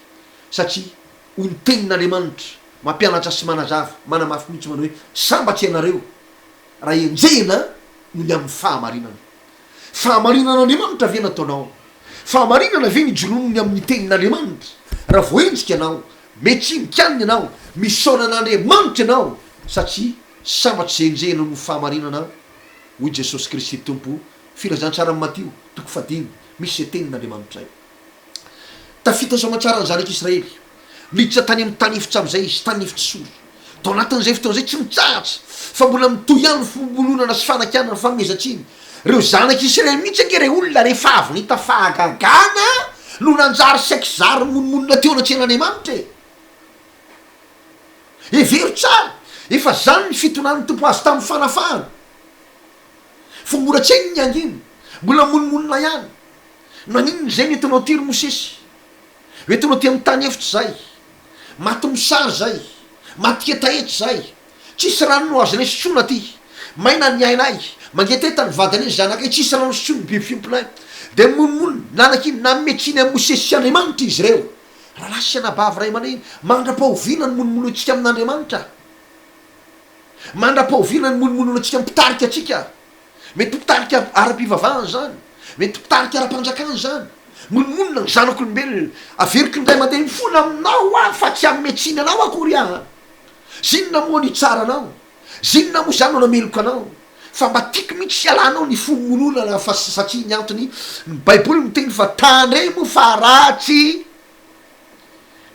S2: satria ho ny tenin'Andriamanitra mampianatra sy manazava, manamafy mihitsy manao hoe sambatra ianareo raha enjena no ny amin'ny fahamarinana. Fahamarinan'Andriamanitra ve nataonao? Fahamarinana ve ny jononony amin'ny tenin'Andriamanitra? Raha voendrika ianao, metsimikany ianao, misaonan'Andriamanitra ianao, satria sambatra zay enjena no fahamarinana hoy Jesosy Kristy tompo. Filazantsara amin'ny Matio 5 misy zay tenin'Andriamanitra. Tafita somatsara ny zanak'Israely, miditra tany amin'ny tany efitra am'izay izy, tany efitra sory. Tao anatin'izay fotoana zay tsy mitsaratra, fa mbola mitohy ihany fombolonana sy fanakianana famezatriny. Reo zanak'Israely mihitsy ange re olona rehefa avy nita fahagagana no nanjary saiky zary monomonina teo anatrehan'Andriamanitra. Every tsara, efa zany ny fitonan'ny tompo azy tamin'ny fanafahana. Fa mora tsy hainy ny anginy, mbola monomonina ihany. Naninony zay nentinao tiry Mosesy, entinao ty amin'ny tany efitra zay, maty misary zay, maty ketahetra zay, tsisy rano no azo nesotsona ty, maina ny ainay, mangeteta ny vadany zanakay, tsisy rano sotsony biby fimpinay. De monomonina nanakiny nametriny amin'ny Mosesy sy Andriamanitra izy reo. Raha lasy anabavy ray aman'iny, mandra-pahoviana ny monomononantsika amin'Andriamanitra, mandra-pahoviana ny monomononantsika mipitarika atsika. Mety mpitarika ara-pivavahana zany, mety mpitarika ara-panjakana zany. Monomonina ny zanak'Olombelona, averiky ny ray mandeha mifona aminao fa tsy ametsiny anao akory aha. Zinona moa ny tsara anao, zinona moa zany no nameloka anao, fa mba tiky mihitsy ialanao ny fomononana, fa satria ny antony ny Baiboly miteny fa tandremo fa ratsy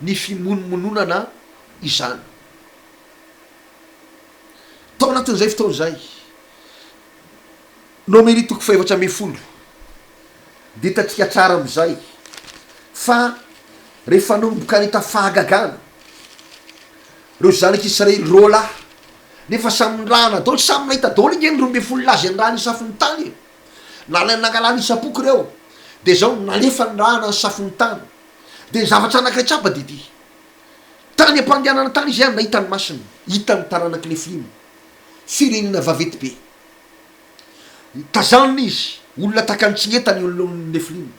S2: ny fimonomononana izany. Tao anatin'izay fotoana zay, nomeritoko faefatra ambin'ny folo, de hitatsika tsara am'izay fa rehefa nomboka nita fahagagana reo zanak'Israely roa lahy, nefa samy raha nadaoly, samy nahita daoly ingeny 12 lazy ny raha nisafony tany, nalainy nangalany isapoky reo, de zao nalefa ny raha nasafony tany. De zavatra anankiray tsapa de ty, tany ampandehanana tany izy ihany nahitany masina, hitany taranak'Nefilima, firenena vaventy be. tazanina izy olona takanitsingetany olona nefiliny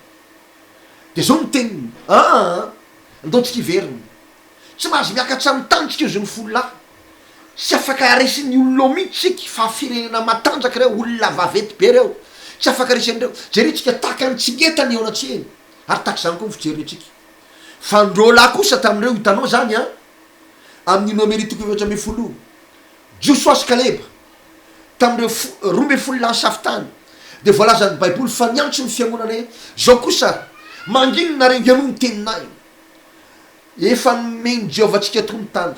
S2: de zao ny teniny andaontsika iveriny tsy mahazo miakatra amin'ny tanitsika io zay ny folo lahy tsy afaka aresin'ny olona mihitsy fa firenena matanjaka reo olona vavety be reo tsy afaka aresin'reo jerentsika takanitsingetany eo anatsy eny ary taky zany koa fijerentsika fa ndreo lahy kosa tamin'ireo hitanao zany amin'ny nomeri toko efatra amby folo Josoa sy Kaleba tamin'ireo 12 lany safitany de voalazan'ny baiboly fa niantso ny fiangonana zao kosa manginona reo iano ny teninay efa nomeny Jehova atsika tony tany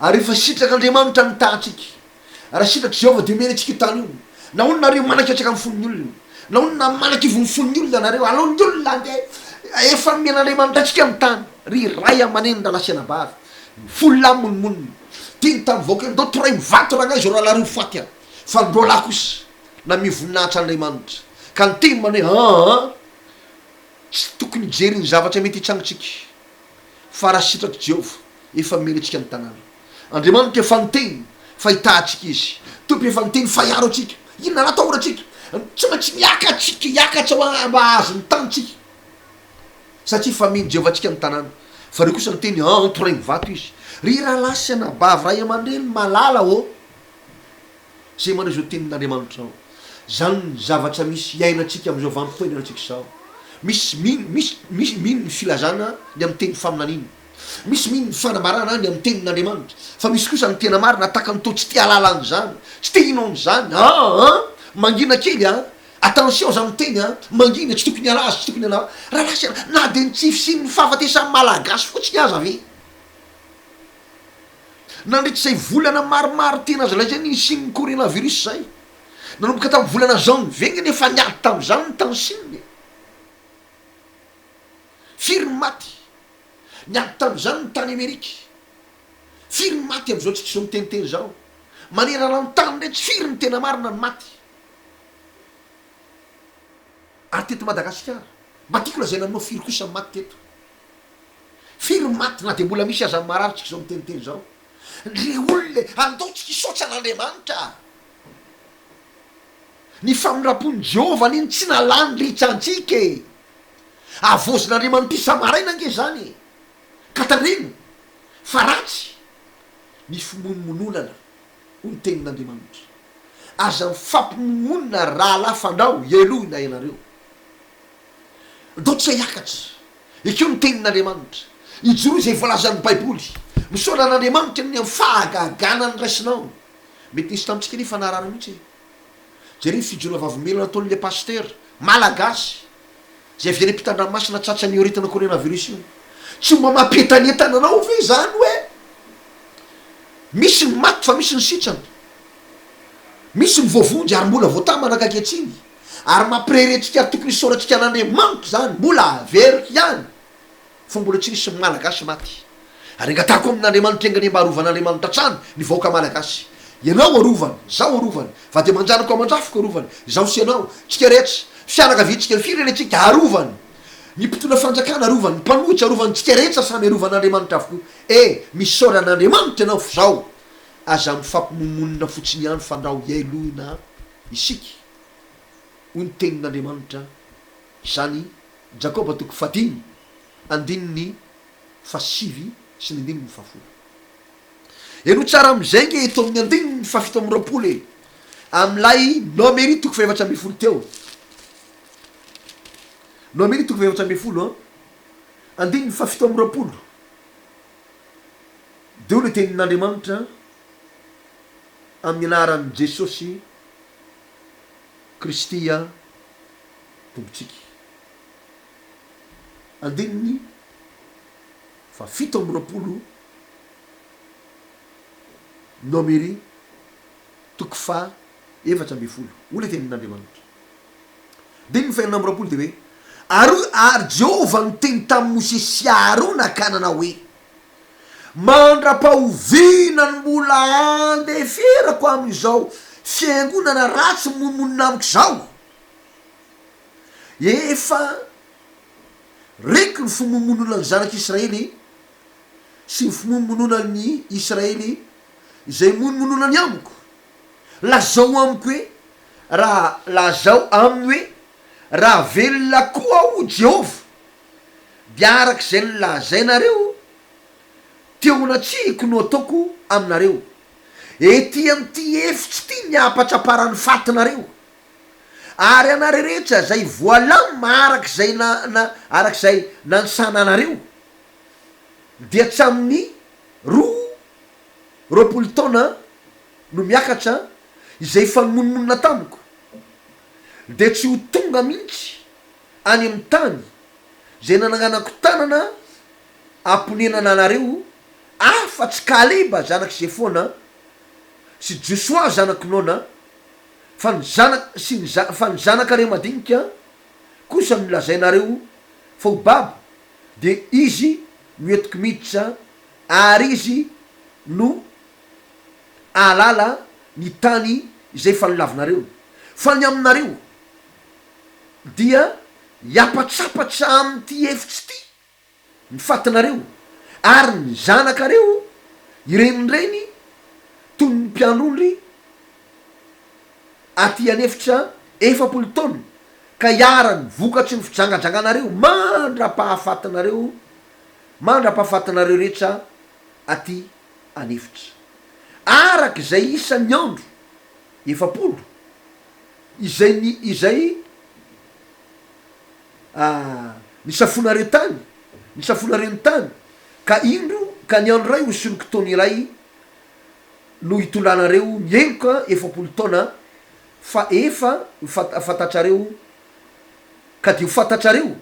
S2: ary efa sitrak'Andriamanitra ny tahatsika raha sitraky Jehova de meny atsika tany io na ono nareo manaky atsaka amin'ny fon'ny olona na ono na manaky ivony fon'ny olona nareo alon'ny olona de efa men'Andriamanitra atsika ny tany ry ray amaneny da lasiana bavy folo lahy monimonina tiny tamy vaoka ndao toray mivato raha ngay zao raha lareo faty fa ndro lahy kosa na mivoninahitra Andriamanitra ka ny teny mane tsy tokony jeriny zavatra mety hitsangotsika fa raha sitraky Jehova efa mely atsika ny tanàna Andriamanitra efa niteny fa hitahatsika izy tompo efa niteny fa hiaro atsika inona natao ratsika tsy maintsy miakatsika hiakatra mba azo ny tanitsika satria fa meny Jehova atsika ny tanàna fa reo kosa niteny toray mivato izy ry raha lasiana bavy ray aman-dreny malala zay manao zao tenin'Andriamanitra zany zavatra misy iainatsika am'izao vanim-potoana anatsika sao misy mino ny filazana ny amin'ny teny faminanina misy mino ny fanamarana ny amin'ny tenin'Andriamanitra fa misy kosa ny tena marina ataka nyto tsy tia alalany zany tsy te hinao zany mangina kely attention za miteny mangina tsy tokony alazy tsy tokony ala raha lasiana na de ny tsify sy ny fahafatesan'ny malagasy fotsiny aza ave nandritry zay volana maromaro tena azy laza ny sinny coronavirus zay nanomboka tamy volana janvier nefa niady tam'zany ny tany sinny firy maty niady tam'zany ny tany Amerika firy maty am'izao tsika zao miteniteny zao manerana ny tany rehetra firy ny tena marina ny maty ary teto Madagasikara matiko lazay nanao firy kosa maty teto firy maty na de mbola misy aza marary tsika zao miteniteny zao le olona andaotsika isotra n'Andriamanitra ny famindrapony Jehova niny tsy nalany ritrantsika avozin'Andriamanitra isamaraina ange zany ka tareno fa ratsy ny fimonomononana ho ny tenin'Andriamanitra aza mifampimonona raha lafandrao elohina ianareo ndao tsy hiakatra ekeo ny tenin'Andriamanitra ijoro zay voalazan'ny baiboly misaona n'Andriamanitra ny amin'ny fahagagana ny raisinao mety nisy tamitsika nefa narary mihitsy jereny fijona vavomelo nataon'le pasteur malagasy zay avy any ampitan-dranomasina tratrany oritana coronavirus io tsy mba mampientanentana anao ve zany hoe misy ny maty fa misy ny sitrana misy ny voavonjy ary mbola voatany manakaiky atsiny ary mampireretsika ary tokony isaoratsika n'Andriamanitra zany mbola veriky ihany fa mbola tsy nisy malagasy maty ary angatako amin'Andriamanitra engany mba arovan'Andriamanitra trany ny vahoaka malagasy ianao arovany zao arovany va de manjanako amandrafiko arovany zao sy ianao tsika rehetra fianakaviatsika firenetsika arovany ny mpitona fanjakana arovany ny mpanohitra arovany tsika rehetra samy arovan'Andriamanitra avokoa misaoran'Andriamanitra ianao fa zao aza mifampimomonina fotsiny ihany fandrao ialohina isika ho ny tenin'Andriamanitra zany Jakoba toko 5 andininy fasivy sy ny andininy fafolo eno tsara am'izay nge eto amin'ny andininy fafito amby roapolo am'lay nomeri toko 7 teo nomeri toko 7 andininy fafito amby roapolo de o le tenin'Andriamanitra amin'ny anaran'i Jesosy Kristia tombotsika andininy fafito amby roapolo nomeri toko 7 o le tenin'Andriamanitra andininy faenina amby roapolo de hoe ary Jehova niteny tamin'ny Mosesy Arona kanana hoe mandra-pahoviana ny mbola andeferako amin'izao fiangonana ratsy monomonina amiko zao efa reky ny fimomonona ny zanak'Israely sy ny fimomonona ny Israely izay monomonona ny amiko lazao amiko hoe raha lazao aminy hoe raha velona koa o Jehova de arak' zay ny lazainareo teonatsiko no ataoko aminareo ety am'ty efitsy ty ny apatraparany fatinareo ary anare rehetra zay voalama arak'zay na arak'zay nansananareo dia tsy amin'ny roapolo taona no miakatra izay fanomononona tamiko de tsy ho tonga mihitsy any amin'ny tany zay nanagnanako tanana amponenana anareo afa-tsy Kaleba zanaky Jefona sy Josoa zanaky Nona fa ny zanakare madinika kosa milazainareo fa ho babo de izy no etiky miditra ary izy no alala ny tany izay fanolavinareo fa ny aminareo dia hiapatsapatra am'ty efitsy ty ny fatinareo ary ny zanakareo irenireny toy ny mpian'ondry aty anefitra 7 taona ka hiarany vokatry ny fijangajanganareo mandra-pahafatinareo rehetra aty anefitra arak' zay isan'ny andro 7 izay nisafonareo tany nisafonareo ny tany ka indro ka ny andro ray hosoroko taona iray no hitolanareo miheloka 7 taona fa efa fatatrareo ka de ho fatatrareo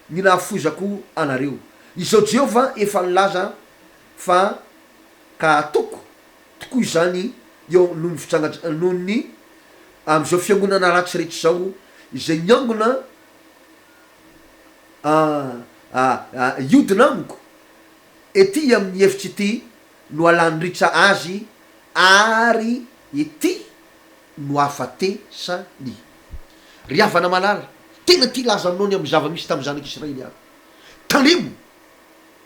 S2: ny nahafozako anareo izao Jehova efa nilaza fa ka atoko tokoa izany eo noho ny am'izao fiangonana ratsy rehetra zao izay niangona iodina amiko ety amin'ny efitsy ity no alanyritra azy ary ety no afatesany ry havana malala tena ty laza aminao ny amy zava-misy tamy zanak'Israely aby tandremo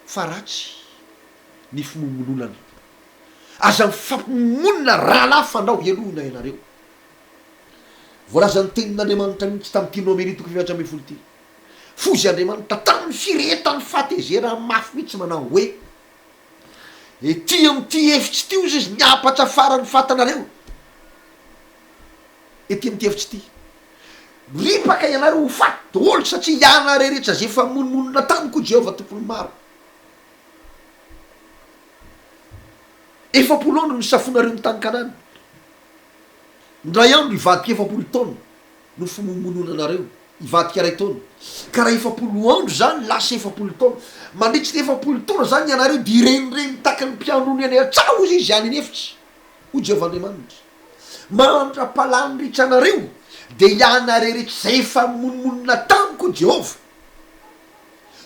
S2: fa ratsy ny fimomononana aza mifampimonona rahalahy fanao helohina ianareo voalaza ny tenin'Andriamanitra mihitsy tamy ty nomeri toko 7 ty fozy Andriamanitra tamin'ny firetany fatezera mafy mihitsy manao hoe ety am'ty efitsy ty ozy izy niapatra farany fatanareo ety am'ty efitsy ty ripaka ianareo ho faty olo satria ianare rehetra zay fa monomonona tamiko Jehova tompony maro 7 andro ny safonareo ny tany Kanana ndray andro ivadiky 7 taona no fimomonona anareo ivadiky 2 taona ka raha 7 andro zany lasa 7 taona mandritsy 7 taona zany ianareo de irenireny taky ny mpianony any atsao izy izy any anefitsy ho Jehova Andriamanitra mandra-palanyritra anareo de ianare rehetra zay fa monomonona tamiko Jehova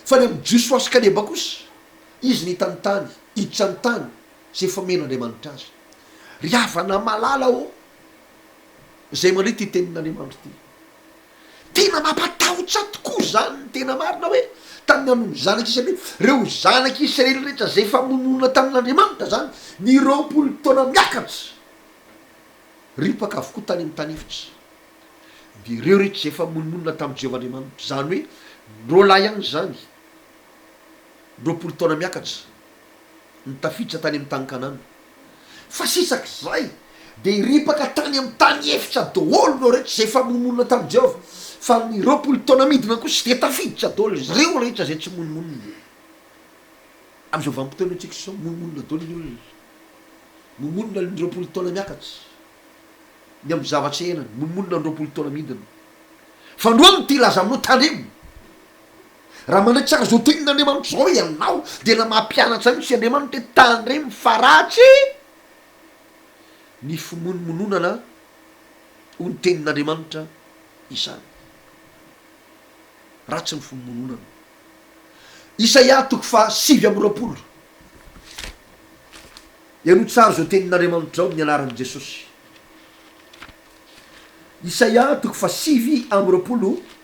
S2: fa ny amy Josoa sy Kaleba kosa izy nitanytany iditra ny tany zay fa men'Andriamanitra azy ry havana malala o zay mandray ty tenin'Andriamanitra ty tena mampatahotra tokoa zany ny tena marina hoe tamin'ny ano zanak'Israely reo zanak'Israely rehetra zay fa monomonona tamin'Andriamanitra zany ny 20 taona miakatra ripaka avokoa tany amy tany efitra de reo rehetra zay fa monomonona tamy Jehova Andriamanitra zany hoe rola ihany zany 20 taona miakatra nitafiditra tany amy tany Kanana fa sisaky zay de ripaka tany amy tany efitra daholo no rehetra zay fa monomonona tamy Jehova fa ny 20 taona midina koa sy de tafiditra daholo izy reo rehetra zay tsy monomonona am'izao vanim-potoana atsika sao monomonona daholo ny olona monomonona ny 20 taona miakatra ny amy zavatra enany monomonona ny 20 taona midina fa androany ty laza aminao tandremo raha mandray tsara zao tenin'Andriamanitra zao ianao de na mampianatra mihitsy Andriamanitra hoe tandremo fa ratsy ny fimonomononana ho ny tenin'Andriamanitra izany ratsy ny fimomononana Isaia 7:20 iano tsara zao tenin'Andriamanitra zao amin'ny anaran'i Jesosy Isaia 7:20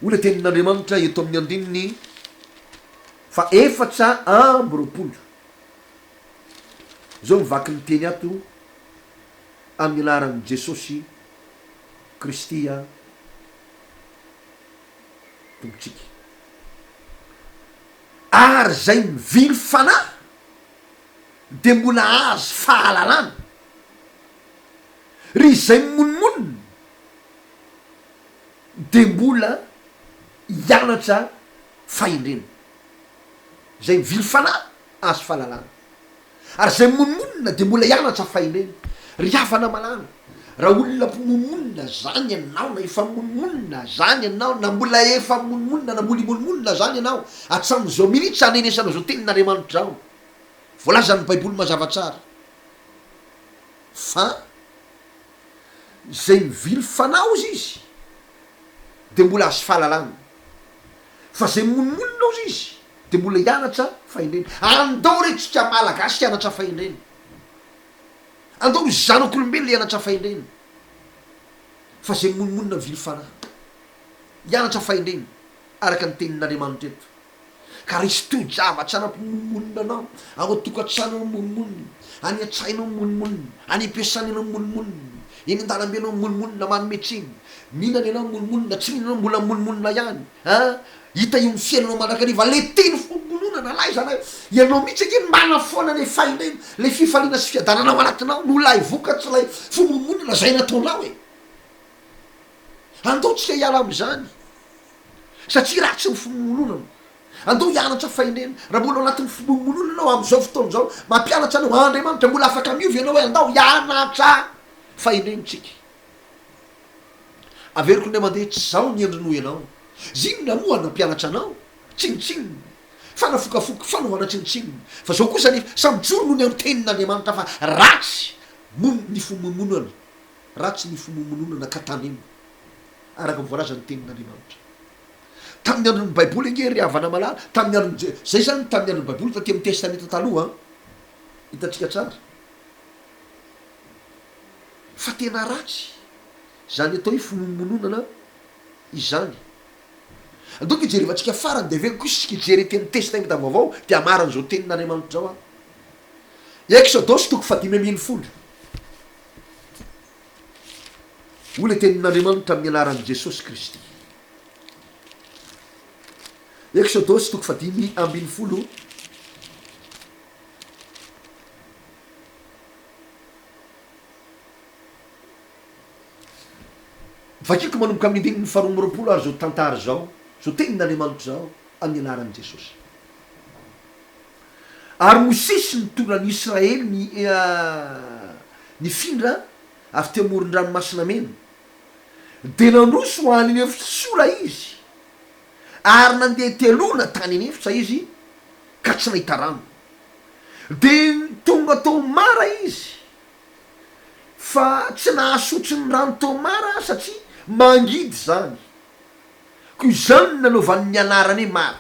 S2: ola tenin'Andriamanitra eto amin'ny andininy 4:20 zao mivaky ny teny ato amin'ny anaran'i Jesosy Kristy tompontsika. Ary zay mivily fanahy de mbola azo fahalalana ry zay mimonomonina de mbola hianatra fahendrena. Zay mivily fanahy azo fahalalana ary zay mimonomonina de mbola hianatra fahendrena. Ry havana malana, raha olona mpimonomonina zany ianao na efa monomonina zany ianao na mbola efa monomonina na mbola imonomonina zany ianao, atram'izao minitra anenesanao zao tenin'Andriamanitra ao, voalazany baiboly mazava tsara fa zay mivily fanao izy de mbola azo fahalalana, fa zay monomonina ozy izy de mbola hianatra fahendrena. Andao retsika malagasy hianatra fahendrena, andao Janak'Olombelona hianatra fahendrena, fa zay monomonina mivily fanahy hianatra fahendrena araka ny tenin'Andriamanitra eto. Ka resy toe-javatra anampimonomonina anao, ao atokantrano monomonina, any an-tsainao monomonina, any am-piasana anao monomonina, eny an-dalambe anao monomonina manometriny, mihinana ianao monomonina, tsy mihinana mbola monomonina ihany hita io mifiainanao mandrakariva le teny fomononana lay zany ianao mihitsy akeny mana foana le fahendrena, le fifaliana sy fiadananao anatinao no lay vokatsy lay fomomonina zay nataonao e. Andao tsika hiala am'izany satria ratsy ny fomomononana. Andao hianatra fahendrena. Raha mbola anatin'ny fomomonona anao am'izao fotoana zao, mampianatra anao Andriamanitra, mbola afaka miovy ianao hoe andao hianatra fahendrena tsika. Averiko ndray mandeha tsy zao ny endrinoy ianao, zinona moa nampianatra anao, tsinitsininy fanafokafoky fanaovana tsinitsininy, fa zao kosa nefa samy joro noho ny amin'ny tenin'Andriamanitra fa ratsy ny fomomonana, ratsy ny fomomononana ka tandremo araka voalazany tenin'Andriamanitra. Tamin'ny andron'ny baiboly ange ry havana malala, tamin'ny andron' zay zany tamin'ny andron'ny baiboly taty amin'ny testamenta taloha hitatsika tsara fa tena ratsy zany atao hoe fomomononana izany. Andao ijerevantsika farany de aveo kosa tsika ijery teny testamenta vaovao de amaran'izao tenin'Andriamanitra zao Exodosy 5:1. Ola tenin'Andriamanitra amin'ny anaran'i Jesosy Kristy. Exodosy 5:1. Vakiko manomboka amin'ny andininy 2 ary zao tantara zao tenin'Andriamanitra zao amin'ny anaran'i Jesosy. Ary Mosesy nitoran'ny Israely nifindra avy teo amoron-dranomasina mena de nandroso ho any efitra sola izy, ary nandeha telona tany eny efitra izy ka tsy nahita rano, de tonga tao mara izy fa tsy nahasotry ny rano tao mara satria mangidy zany. Koa izany nanaovan'ny anarany hoe mara.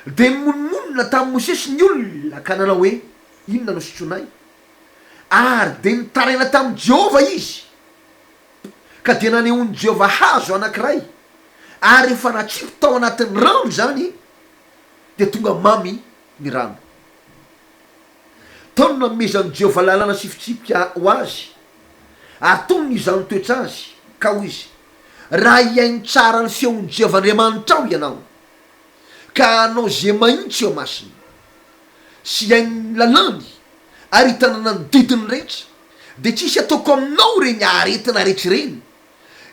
S2: De monomonina tamin'ny Mosesy ny olona ka nanao hoe inona no sotroanay, ary de nitaraina tamin'i Jehova izy ka de nanehoan'i Jehova hazo anankiray, ary efa natsipy tao anatin'ny rano zany de tonga mamy ny rano. Tao no namezan'i Jehova lalàna sy fitsipika ho azy, ary tao no izany toetra azy ka ho izy raha iainy tsara ny feon'i Jehova Andriamanitra ao ianao ka anao ze mahitsy eo masiny sy iainy lalàny ary hitanana ny didiny rehetra, de tsisy ataoko aminao reny aretina rehetra reny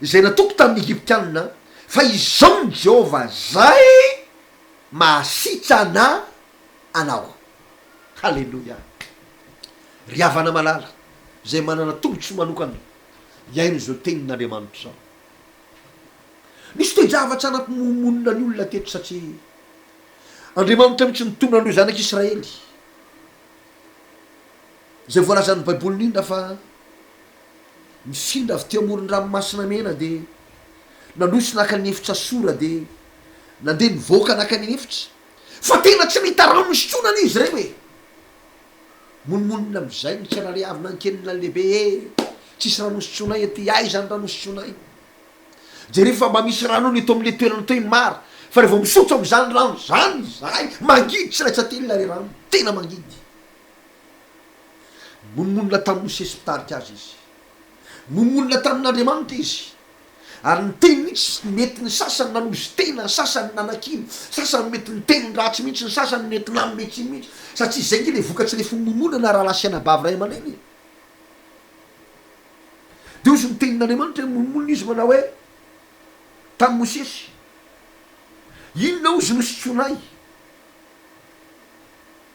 S2: zay nataoko tamin'ny Egyptianina, fa izao ny Jehova zay mahasitrana anao. Halleloia. Ry havana malala zay manana tongotry manokana iaino zao tenin'Andriamanitra zao. Nisy toe-javatra anampimomonina ny olona teto satria Andriamanitra mihitsy nitona andreo zanak'Israely zay voalazan'ny baiboly indrindra fa mifindra avy teo amoron-dranomasina mena de nandroso naka ny efitra sora de nandeha nivoaka naka ny efitra, fa tena tsy nahita rano nisotronana izy reo e. Monomonina am'izay ny tsy anariavina ankenina lehibe tsisy rano nisotronay aty, ay zany rano nisotronay. De rehefa mba misy rano ny eto am'le toerana toy mara, fa rehefa misotro am'izany rano zany zay mangidy tsy raitsy atelina le rano, tena mangidy. Monomonina tamin'ny Mosesy pitarika azy izy momonina tamin'Andriamanitra izy ary ny teny mihitsy mety ny sasany nanozy tena, sasany nanakiny, sasany mety ny teny ratsy mihitsy, ny sasany mety nametsy mihitsy satria zay nge le vokatsy le fomomonana raha lasiana bavy ray aman-dreny. de ozy ny tenin'Andriamanitra momonina izy manao hoe tamin'ny Mosesy inona ozy nositronay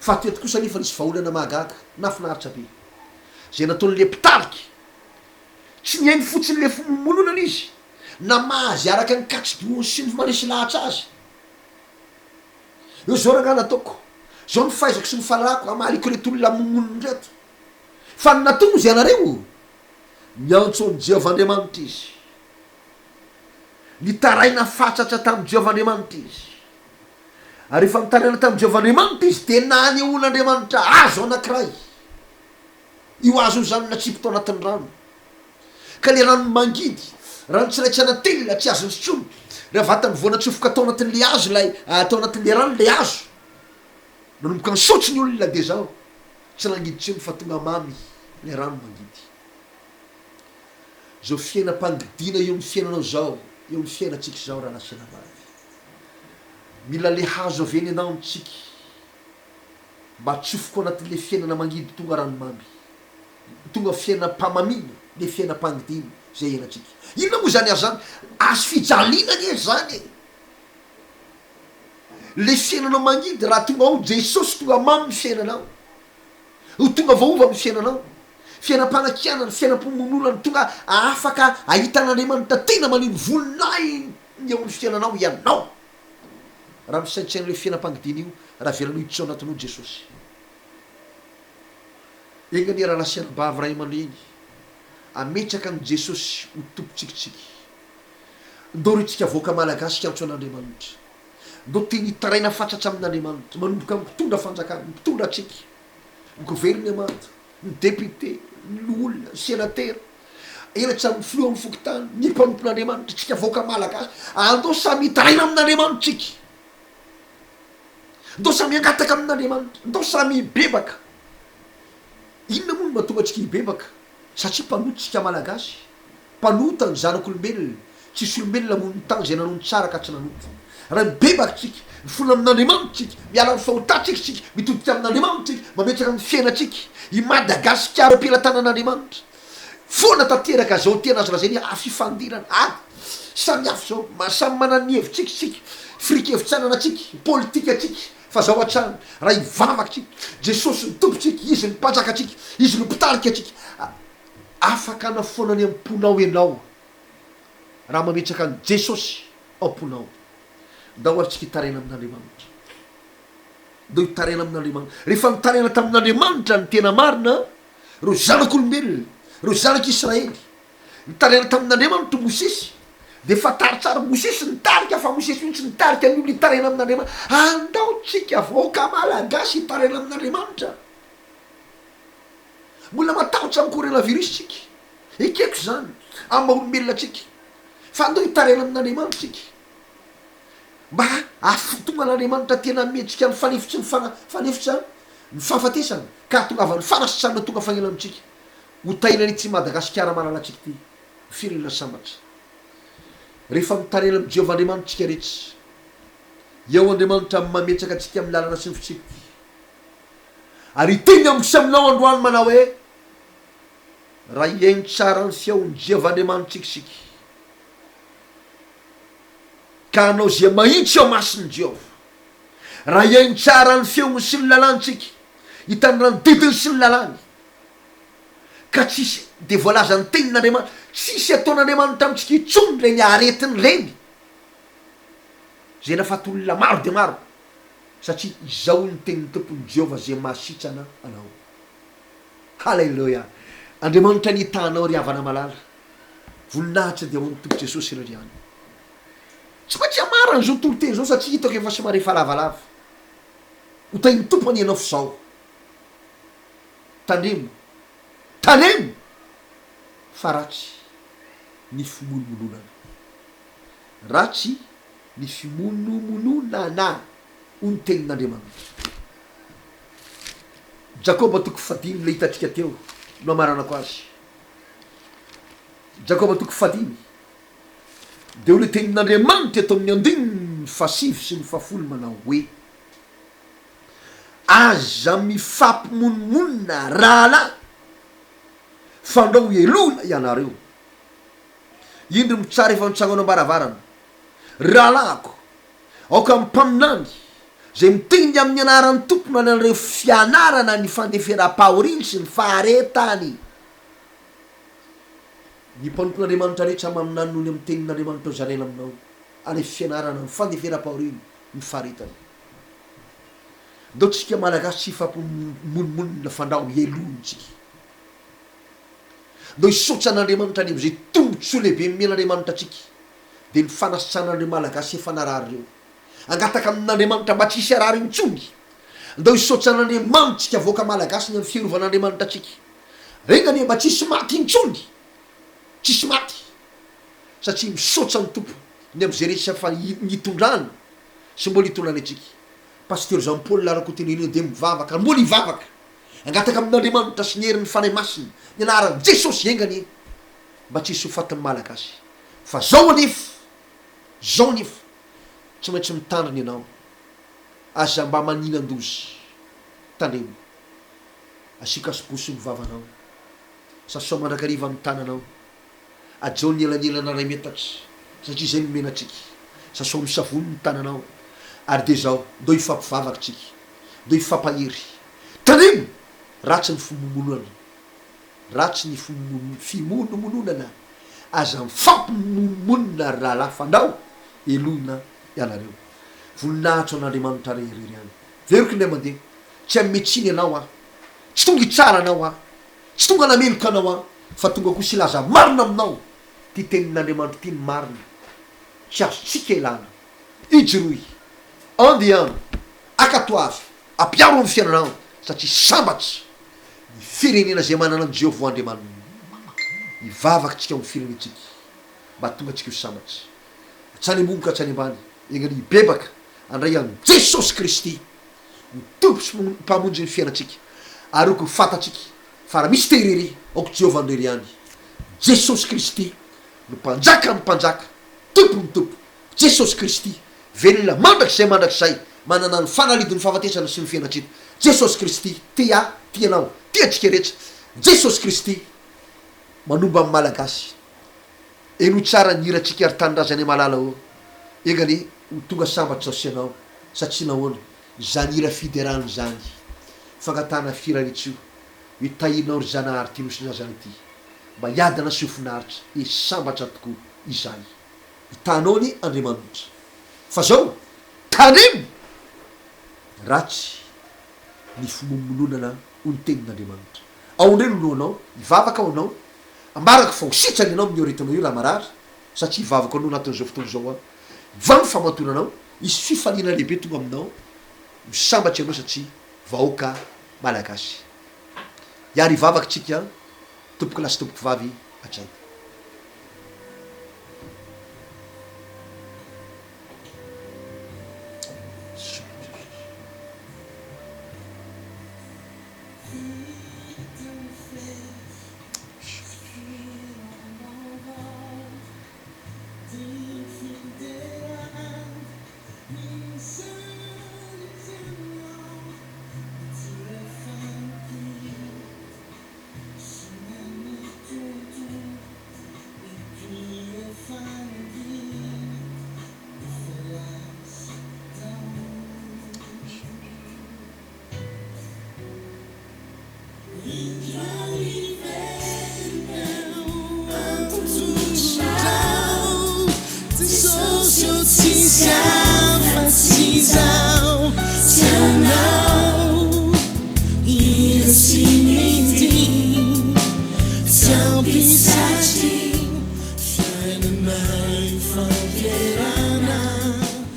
S2: fa teto kosa nefa nisy vaholana mahagaga nafinaritra be zay nataon'le mpitariky tsy nihainy fotsiny le fomomonana izy na mahazy araka ny katsidoany sy ny manisy lahatra azy. eo zao raha nataoko zao ny fahaizako sy ny fahalalako amaliko reto olona momonina reto fa ny natao izy anareo miantso amin'ny Jehovah'Andriamanitra izy, nitaraina fatratra tamin'ny Jehovah'Andriamanitra izy ary rehefa mitaraina tamin'ny Jehovah'Andriamanitra izy de nany olon'Andriamanitra azo anankiray io azo io zany natsipo tao anatin'ny rano ka le rano mangidy rano tsiraitsana telona tsy azo nsotromy raha vatany voanatsofoka atao anatin'le azo lay atao anatin'le rano le azo nanomboka nysaotry ny olona de zao tsy nangidy fa tonga mamy le rano mangidy. Zao fiainam-pangidina eo amin'ny fiainanao zao, eo amin'ny fiainatsika zao raha lasiana vavy mila le hazo avy eny andaontsika mba tsofoko anatin'le fiainana mangidy tonga ranomamy, tonga fiainam-pamamina le fiainam-pangidina zay enatsika. Inona moa zany azany azo fijalinana e zany le fiainanao mangidy raha tonga ao Jesosy tonga mamy ny fiainanao, ho tonga vaova ny fiainanao, fiainam-panakianana, fiainam-pomomonana tonga afaka ahitan'Andriamanitra tena manino volinay ny eo amin'ny fiainanao ianao raha misaintsaina le fiainam-pangidina io raha velanao hiditra ao anatinao Jesosy. Engany raha lasiana bavy ray aman-dreny ametraka amin'ny Jesosy ho tompotsikitsiky ndao retsika avoaka malagasy kiantso an'Andriamanitra, ndao teny hitaraina fatratra amin'Andriamanitra manomboka mpitondra fanjakana, mpitondra atsika, ny gouvernemanta, ny député, ny olona, ny sénateur, elatra amin'ny filoha amin'ny fokotany, ny mpanompon'Andriamanitra, tsika avoaka malagasy andao samy hitaraina amin'Andriamanitra tsika, ndao samy angataka amin'Andriamanitra, ndao samy hibebaka. Inona moa no mahatonga atsika hibebaka? Satria mpanototsika malagasy, mpanota ny Janak'Olombelona, tsisy olombelona moa ny tany zay nanao ny tsara ka tsy nanoto. Raha mibebaka tsika, mifola amin'Andriamanitra tsika, miala ny fahotatsika tsika, mitodika amin'Andriamanitra tsika, mametraka amin'ny fiainatsika i Madagasikara am-pelantanan'Andriamanitra. Foana tanteraka zao tena azo lazainy fifandirana samy hafa zao samy manana ny hevitsika tsika, firika-hevitsanana tsika, politika tsika fa zao hatrany raha ivavaka tsika Jesosy ny tompotsika, izy ny mpanjaka tsika, izy ny mpitarika tsika, afaka anafonany am-ponao ianao raha mametraka ny Jesosy am-ponao. Ndao atsika hitaraina amin'Andriamanitra, ndao hitaraina amin'Andriamanitra. Rehefa mitaraina tamin'Andriamanitra ny tena marina ro Janak'Olombelona, ro Janak'Israely, mitaraina tamin'Andriamanitra Mosesy de fa taritsara Mosesy nitarika fa Mosesy mihitsy nitarika ny olona hitaraina amin'Andriamanitra. Andao tsika avoaka malagasy hitaraina amin'Andriamanitra. Mbola matahotra amin'ny coronavirus tsika, ekeko zany amin'ny maha-olombelona tsika fa andao hitaraina amin'Andriamanitra tsika mba afotonga n'Andriamanitra tena metsika ny fanefitsy ny fanefitra ny fahafatesana ka tonga avy ny fanasitrana tonga fagnela amitsika ho taina ny tsy Madagasikara malalatsika ty firenena sambatra. Rehefa mitaraina amin'ny Jehovah'Andriamanitra tsika rehetra, eo Andriamanitra mametraka atsika amin'ny lalana sy ny fitsipika ary teny amikosa aminao androany manao hoe raha iaigny tsara ny fiaon'ny Jehovah'Andriamanitra tsika ka anao zay mahitsy ao masin'ny Jehova, raha iaigny tsara ny feony sy ny lalàntsika, hitany raha ny didiny sy ny lalàny ka tsisy de voalaza ny tenin'Andriamanitra, tsisy ataon'Andriamanitra amitsika itsony reny aretiny reny zay nafaty olona maro de maro satria izao ny tenin'ny tompon'ny Jehova zay mahasitrana anao. Halleluja. Andriamanitra ny hitanao ry havana malala, voninahitra de hoan'ny tompo Jesosy irariany. Tsy maintsy amara ny zao toloteny zao satria hitako efa somary efa lavalava. Ho tain'ny tompony ianao f'izao. Tandremo, tandremo fa ratsy ny fimonomononana. Ratsy ny fimonomononana hoy ny tenin'Andriamanitra. Jakoba toko 5 le hitatsika teo no amaranako azy. Jakoba toko fadimy de ole tenin'Andriamanitra eto amin'ny andininy fasivy sy ny fafolo manao hoe aza mifampimononona rahalahy fandrao elona ianareo. Indro mitsara efa nitsangoana ambaravarana rahalahako aoka mimpaminany zay miteny amin'ny anaran'ny tompony anareo fianarana ny fandeferam-pahoriny sy ny faharetany. Ny mpanompon'Andriamanitra rehetra maminany noho ny amin'ny tenin'Andriamanitra ao zaraina aminao any fianarana ny fandeferam-pahoriny ny faharetany. Ndao tsika malagasy tsy ifampimononmonina fandrao elontsika. Ndao hisaotra an'Andriamanitra any am'izay tombotsoa lehibe men'Andriamanitra atsika de ny fanasitranareo malagasy efa narareo angataka amin'Andriamanitra mba tsisy arary intsony. Ndao hisaotra an'Andriamanitsika voaka malagasy ny amin'ny fierovan'Andriamanitra atsika regnany mba tsisy maty intsony, tsisy maty satria misaotra ny tompo ny am'izay rehetra fa nitondrany sy mbola hitondrany atsika. Pasteur Jean-Paul RAKOTONIRINA de mivavaka mbola hivavaka angataka amin'Andriamanitra sy ny herin'ny fanahy masiny ny anaran'i Jesosy engany mba tsisy ho fatin'ny malagasy. Fa zao anefa tsy maintsy mitandriny ianao aza mba maninan-dozy tandremo asika sibosy ny vavanao sasoa mandrakariva amin'ny tananao ajao ny elanelana ray metatry satria zay nomena atsika sasoa misavony ny tananao ary de zao ndo hifampivavaka tsika ndo hifampahery tandremo ratsy ny fimomononana ratsy ny fimonomononana aza mifampimononana rahalahy fandao elona ianareo. Voninahitro an'Andriamanitra reherery any veroko indray mandeha tsy ametsiny anao a tsy tonga hitsara anao a tsy tonga nameloka anao a fa tonga kosa ilaza marina aminao ty tenin'Andriamanitra ty ny marina tsy azo tsika ilana ijiroy andeano akatoavy ampiaro amin'ny fiainanao satria sambatsy ny firenena zay manana an Jehovah Andriamanina hivavaka tsika amin'ny firenetsika mba tonga tsika ho sambatsy tsany ambony ka tsany ambany egnany hibebaka andray an Jesosy Kristy mitompo sy mpamonjy ny fiainatsika ary oko fatatsika fa raha misy tehirery aoko Jehovah andrery any Jesosy Kristy no mpanjaka ny mpanjaka tompo ny tompo Jesosy Kristy velona mandrakizay mandrakizay manana ny fanalidiny fahafatesana sy ny fiainatsika Jesosy Kristy tia tianao tiatsika rehetra Jesosy Kristy manomba amin'ny malagasy eno tsara ny hiratsika ary tanindrazany malala o egany ho tonga sambatry zao sianao satria nahoana zany hira fiderany zany fangatana firanitsio hitahinao ry zanahary ty nosy nazany ty mba hiadana sy ho finaritra e sambatra tokoa izany hitanao ny Andriamanitra fa zao tandremo ratsy ny fimomononana ho ny tenin'Andriamanitra ao indray noloanao hivavaka ao anao ambaraka fa ho sitrany ianao amin'ny oretinao io raha marary satria hivavaka anao anatin'izao fotoana zao a vano famatonanao isy fifaliana lehibe tonga aminao misambatry anao satria vahoaka malagasy iary hivavaka tsika tompoky lasy tompoky vavy atsay.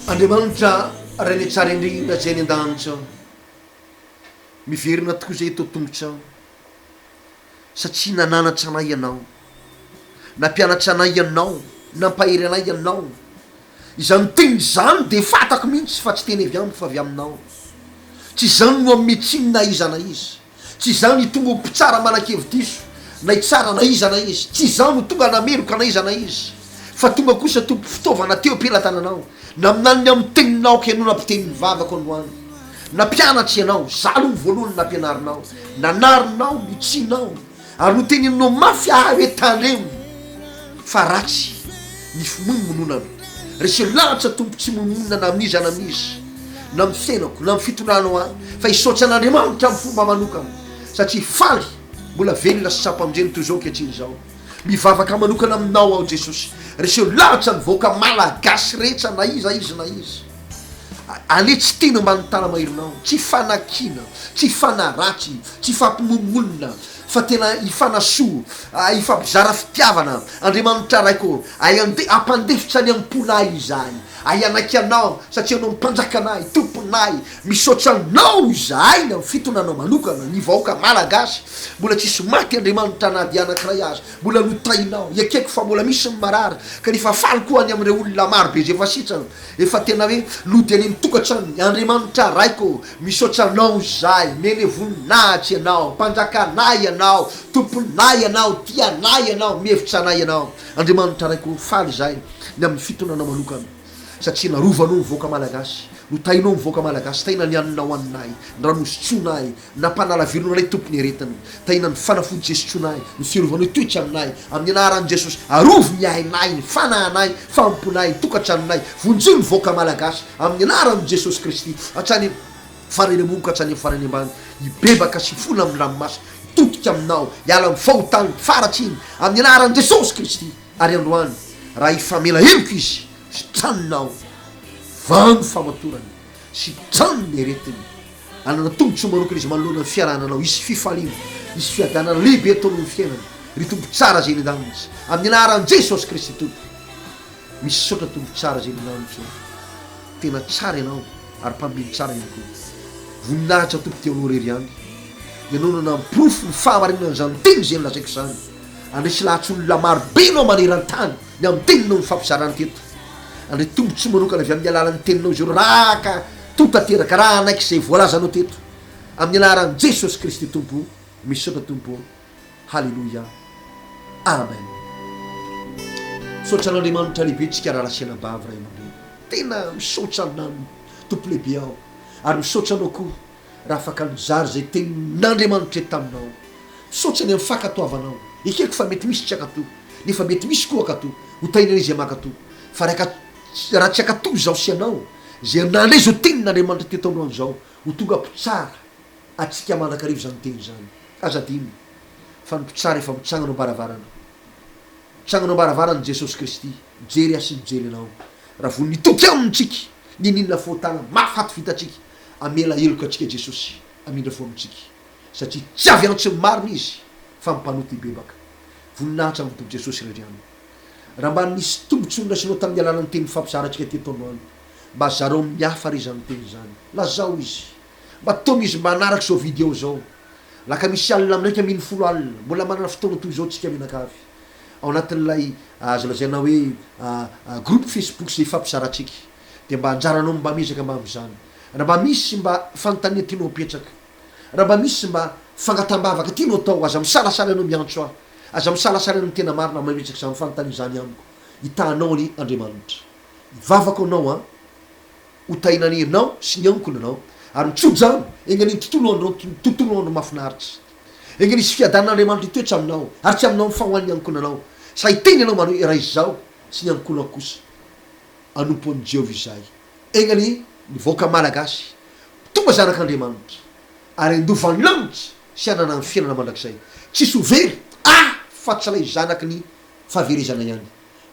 S2: Andriamanitra ray ny tsara indrindra zay ny an-danitra miverina tokoa zay tao tongotra satria nananatra anay ianao nampianatra anay ianao nampahery anay ianao izany teny zany de fatako mihitsy fa tsy teny avy amiko fa avy aminao tsy zany no ametsiny na iza na izy tsy zany tonga mpitsara manan-kevidiso nay tsara na iza na izy tsy zano tonga nameroka na iza na izy fa tonga kosa tompo fitaovana teo ampilatananao na aminany amin'ny teninao ke anao nampiteniny vavako androany nampianatsy ianao za aloha voalohany nampianarinao nanarinao mitsinao ary no teninao mafy hoe tandremo fa ratsy ny fimonomononana reseo lahatra tompo tsy monomonana amin'izy ana amin'izy na amin'ny fiainako na amin'ny fitondranao any fa hisaotsy an'andriamanitra amin'ny fomba manokana satria faly mbola velona sy tsapa amin'izay toy zao kehitriny zao mivavaka manokana aminao ao Jesosy reseo lahatra mivoaka malagasy rehetra na iza na izy ale tsy tena manontana mahirinao tsy fanakina tsy fanaratsy tsy fampimomonina fa tena ifanasoa ifampizara fitiavana Andriamanitra raiko ampandefitra any amponay izahay anaiky anao satria anao mpanjakanay tomponay misaotra anao izahay na fitonanao manokana ny vahoaka malagasy mbola tsisy maty Andriamanitra nady anankiray azy mbola notainao iakaiky fa mbola misy ny marary kanefa faly koa any amin'ireo olona maro be zay efa sitrana efa tena hoe lody any mitokatranony Andriamanitra raiko misaotra anao izahay mene voninahitsy ianao mpanjakanay ianao tomponay ianao tianay ianao mihevitra anay ianao Andriamanitra raiko faly izahay ny amin'ny fitonanao manokana satria narovanao mivoaka malagasy notainao mivoaka malagasy taina ny aninao aminay nranositsonay nampanalaverinonay tompony aretiny taina ny fanafody jesitsonay ny fiarovanao toetra aminay amin'ny anaran'i Jesosy arovy ny ainay ny fanahanay famponay tokatranonay vonjy mivoaka malagasy amin'ny anaran'i Jesosy Kristy hatrany farany monka hatrany farany ambany ibebaka sy fola amin'ny ranomasy totika aminao hiala amin'ny fahotany faratsiny amin'ny anaran'i Jesosy Kristy ary androany raha ifamela heloko izy sy tranonao vano famatorany sy tranony aretiny anana tombotsy manokana izy manoloana ny fiarananao isy fifalina isy fiadanana lehibe ataonao ny fiainana ry tombo tsara zay ny andanitsy amin'ny anaran'i Jesosy Kristy tompo misy sotra tombo tsara zay ny andanitsy tena tsara ianao ary mpambiny tsara ihany koa voninahitra tompo ty anao rery any ianao no nampirofo ny fahamarinana zany teny zay nylazaiko zany andresy lahatsy olona maro be nao maneran-tany ny amin'ny teninao ny fampizarany teto andre tombotsy manokana avy amin'ny alalan'ny teninao zao raka totateraka raha anaiky zay voalazanao teto amin'ny anaran'i Jesosy Kristy tompo misy sotra tompo halleloia amen misaotra an'Andriamanitra lehibe tsika raha lasiana bavy ray aman-dreny tena misaotra anany tompo lehibe ao ary misaotra anao koa raha afaka nizary zay tenin'Andriamanitra taminao misaotra ny amin'ny fankatoavanao ekeko fa mety misy tsy akato nefa mety misy koa akato hotainana izy amakato fa raha tsy akato zao sy anao zay nandray zao tenin'Andriamanitra teto androany zao ho tonga mpitsara atsika manakarivo zany teny zany azadiny fa nympitsara efa mitsanganao ambaravarana mitsanganao ambaravarany Jesosy Kristy mijery asy mijery anao raha vo nitoky amintsika ninina fotana mafaty vitatsika amela heloka atsika Jesosy amindra fo amitsika satria tsy avy antsy marina izy fa mimpanoty ibebaka voninahitra amin'ny tompo Jesosy reriany raha mba nisy tombotsy onrasinao tamin'ny alalany teny fampizaratsika teto androany mba zareo mihafa ry zany teny zany lazao izy mba taona izy manaraky zao vidéo zao laka misy alina amindraiky aminy folo alina mbola manana fotoana toy zao tsika mianakavy ao anatin'ilay azo lazaina hoe groupe Facebook zay fampizaratsika de mba anjaranao mba mezaka mba am'izany raha mba misy mba fanontania tianao apetraka raha mba misy mba fangatambavaka tianao atao aza misalasala anao miantso aho aza misalasala anao tena marina mametraky zany fanontania zany amiko hitanao ny Andriamanitra ivavako anao a hotainanerinao sy ny ankonanao ary mitsojano engany tontolo andro mafinaritra engany isy fiadanan'Andriamanitra toetra aminao ary tsy aminao mifahoan'ny ankonanao sa hiteny anao mano raha izao sy ny ankonao kosa anompon'ny Jehovah izahay engany nivoaka malagasy tonga zanak'Andriamanitra ary andovan'ny lanitra sy anana ny fiainana mandrakizay tsisy overy fa tsalay zanaky ny fahaverezana ihany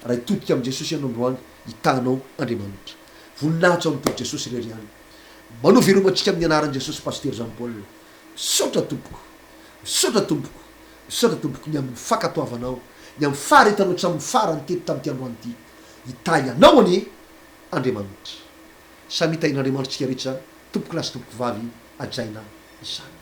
S2: raha hitotika amin'i Jesosy ianao androany hitanao Andriamanitra voninahitra amin'ny tompo Jesosy rery any manao veromatsika amin'ny anaran'i Jesosy paster Jean Paul misaotra tompoko misaotra tompoko misaotra tompoko ny amin'ny fankatoavanao ny amin'ny faharetanao tsy amin'ny farany teto tamin'ity androany ity hitay anao any Andriamanitra samy hitain'Andriamanitra tsika rehetra tompoko lasy tompoko vavy ajaina izany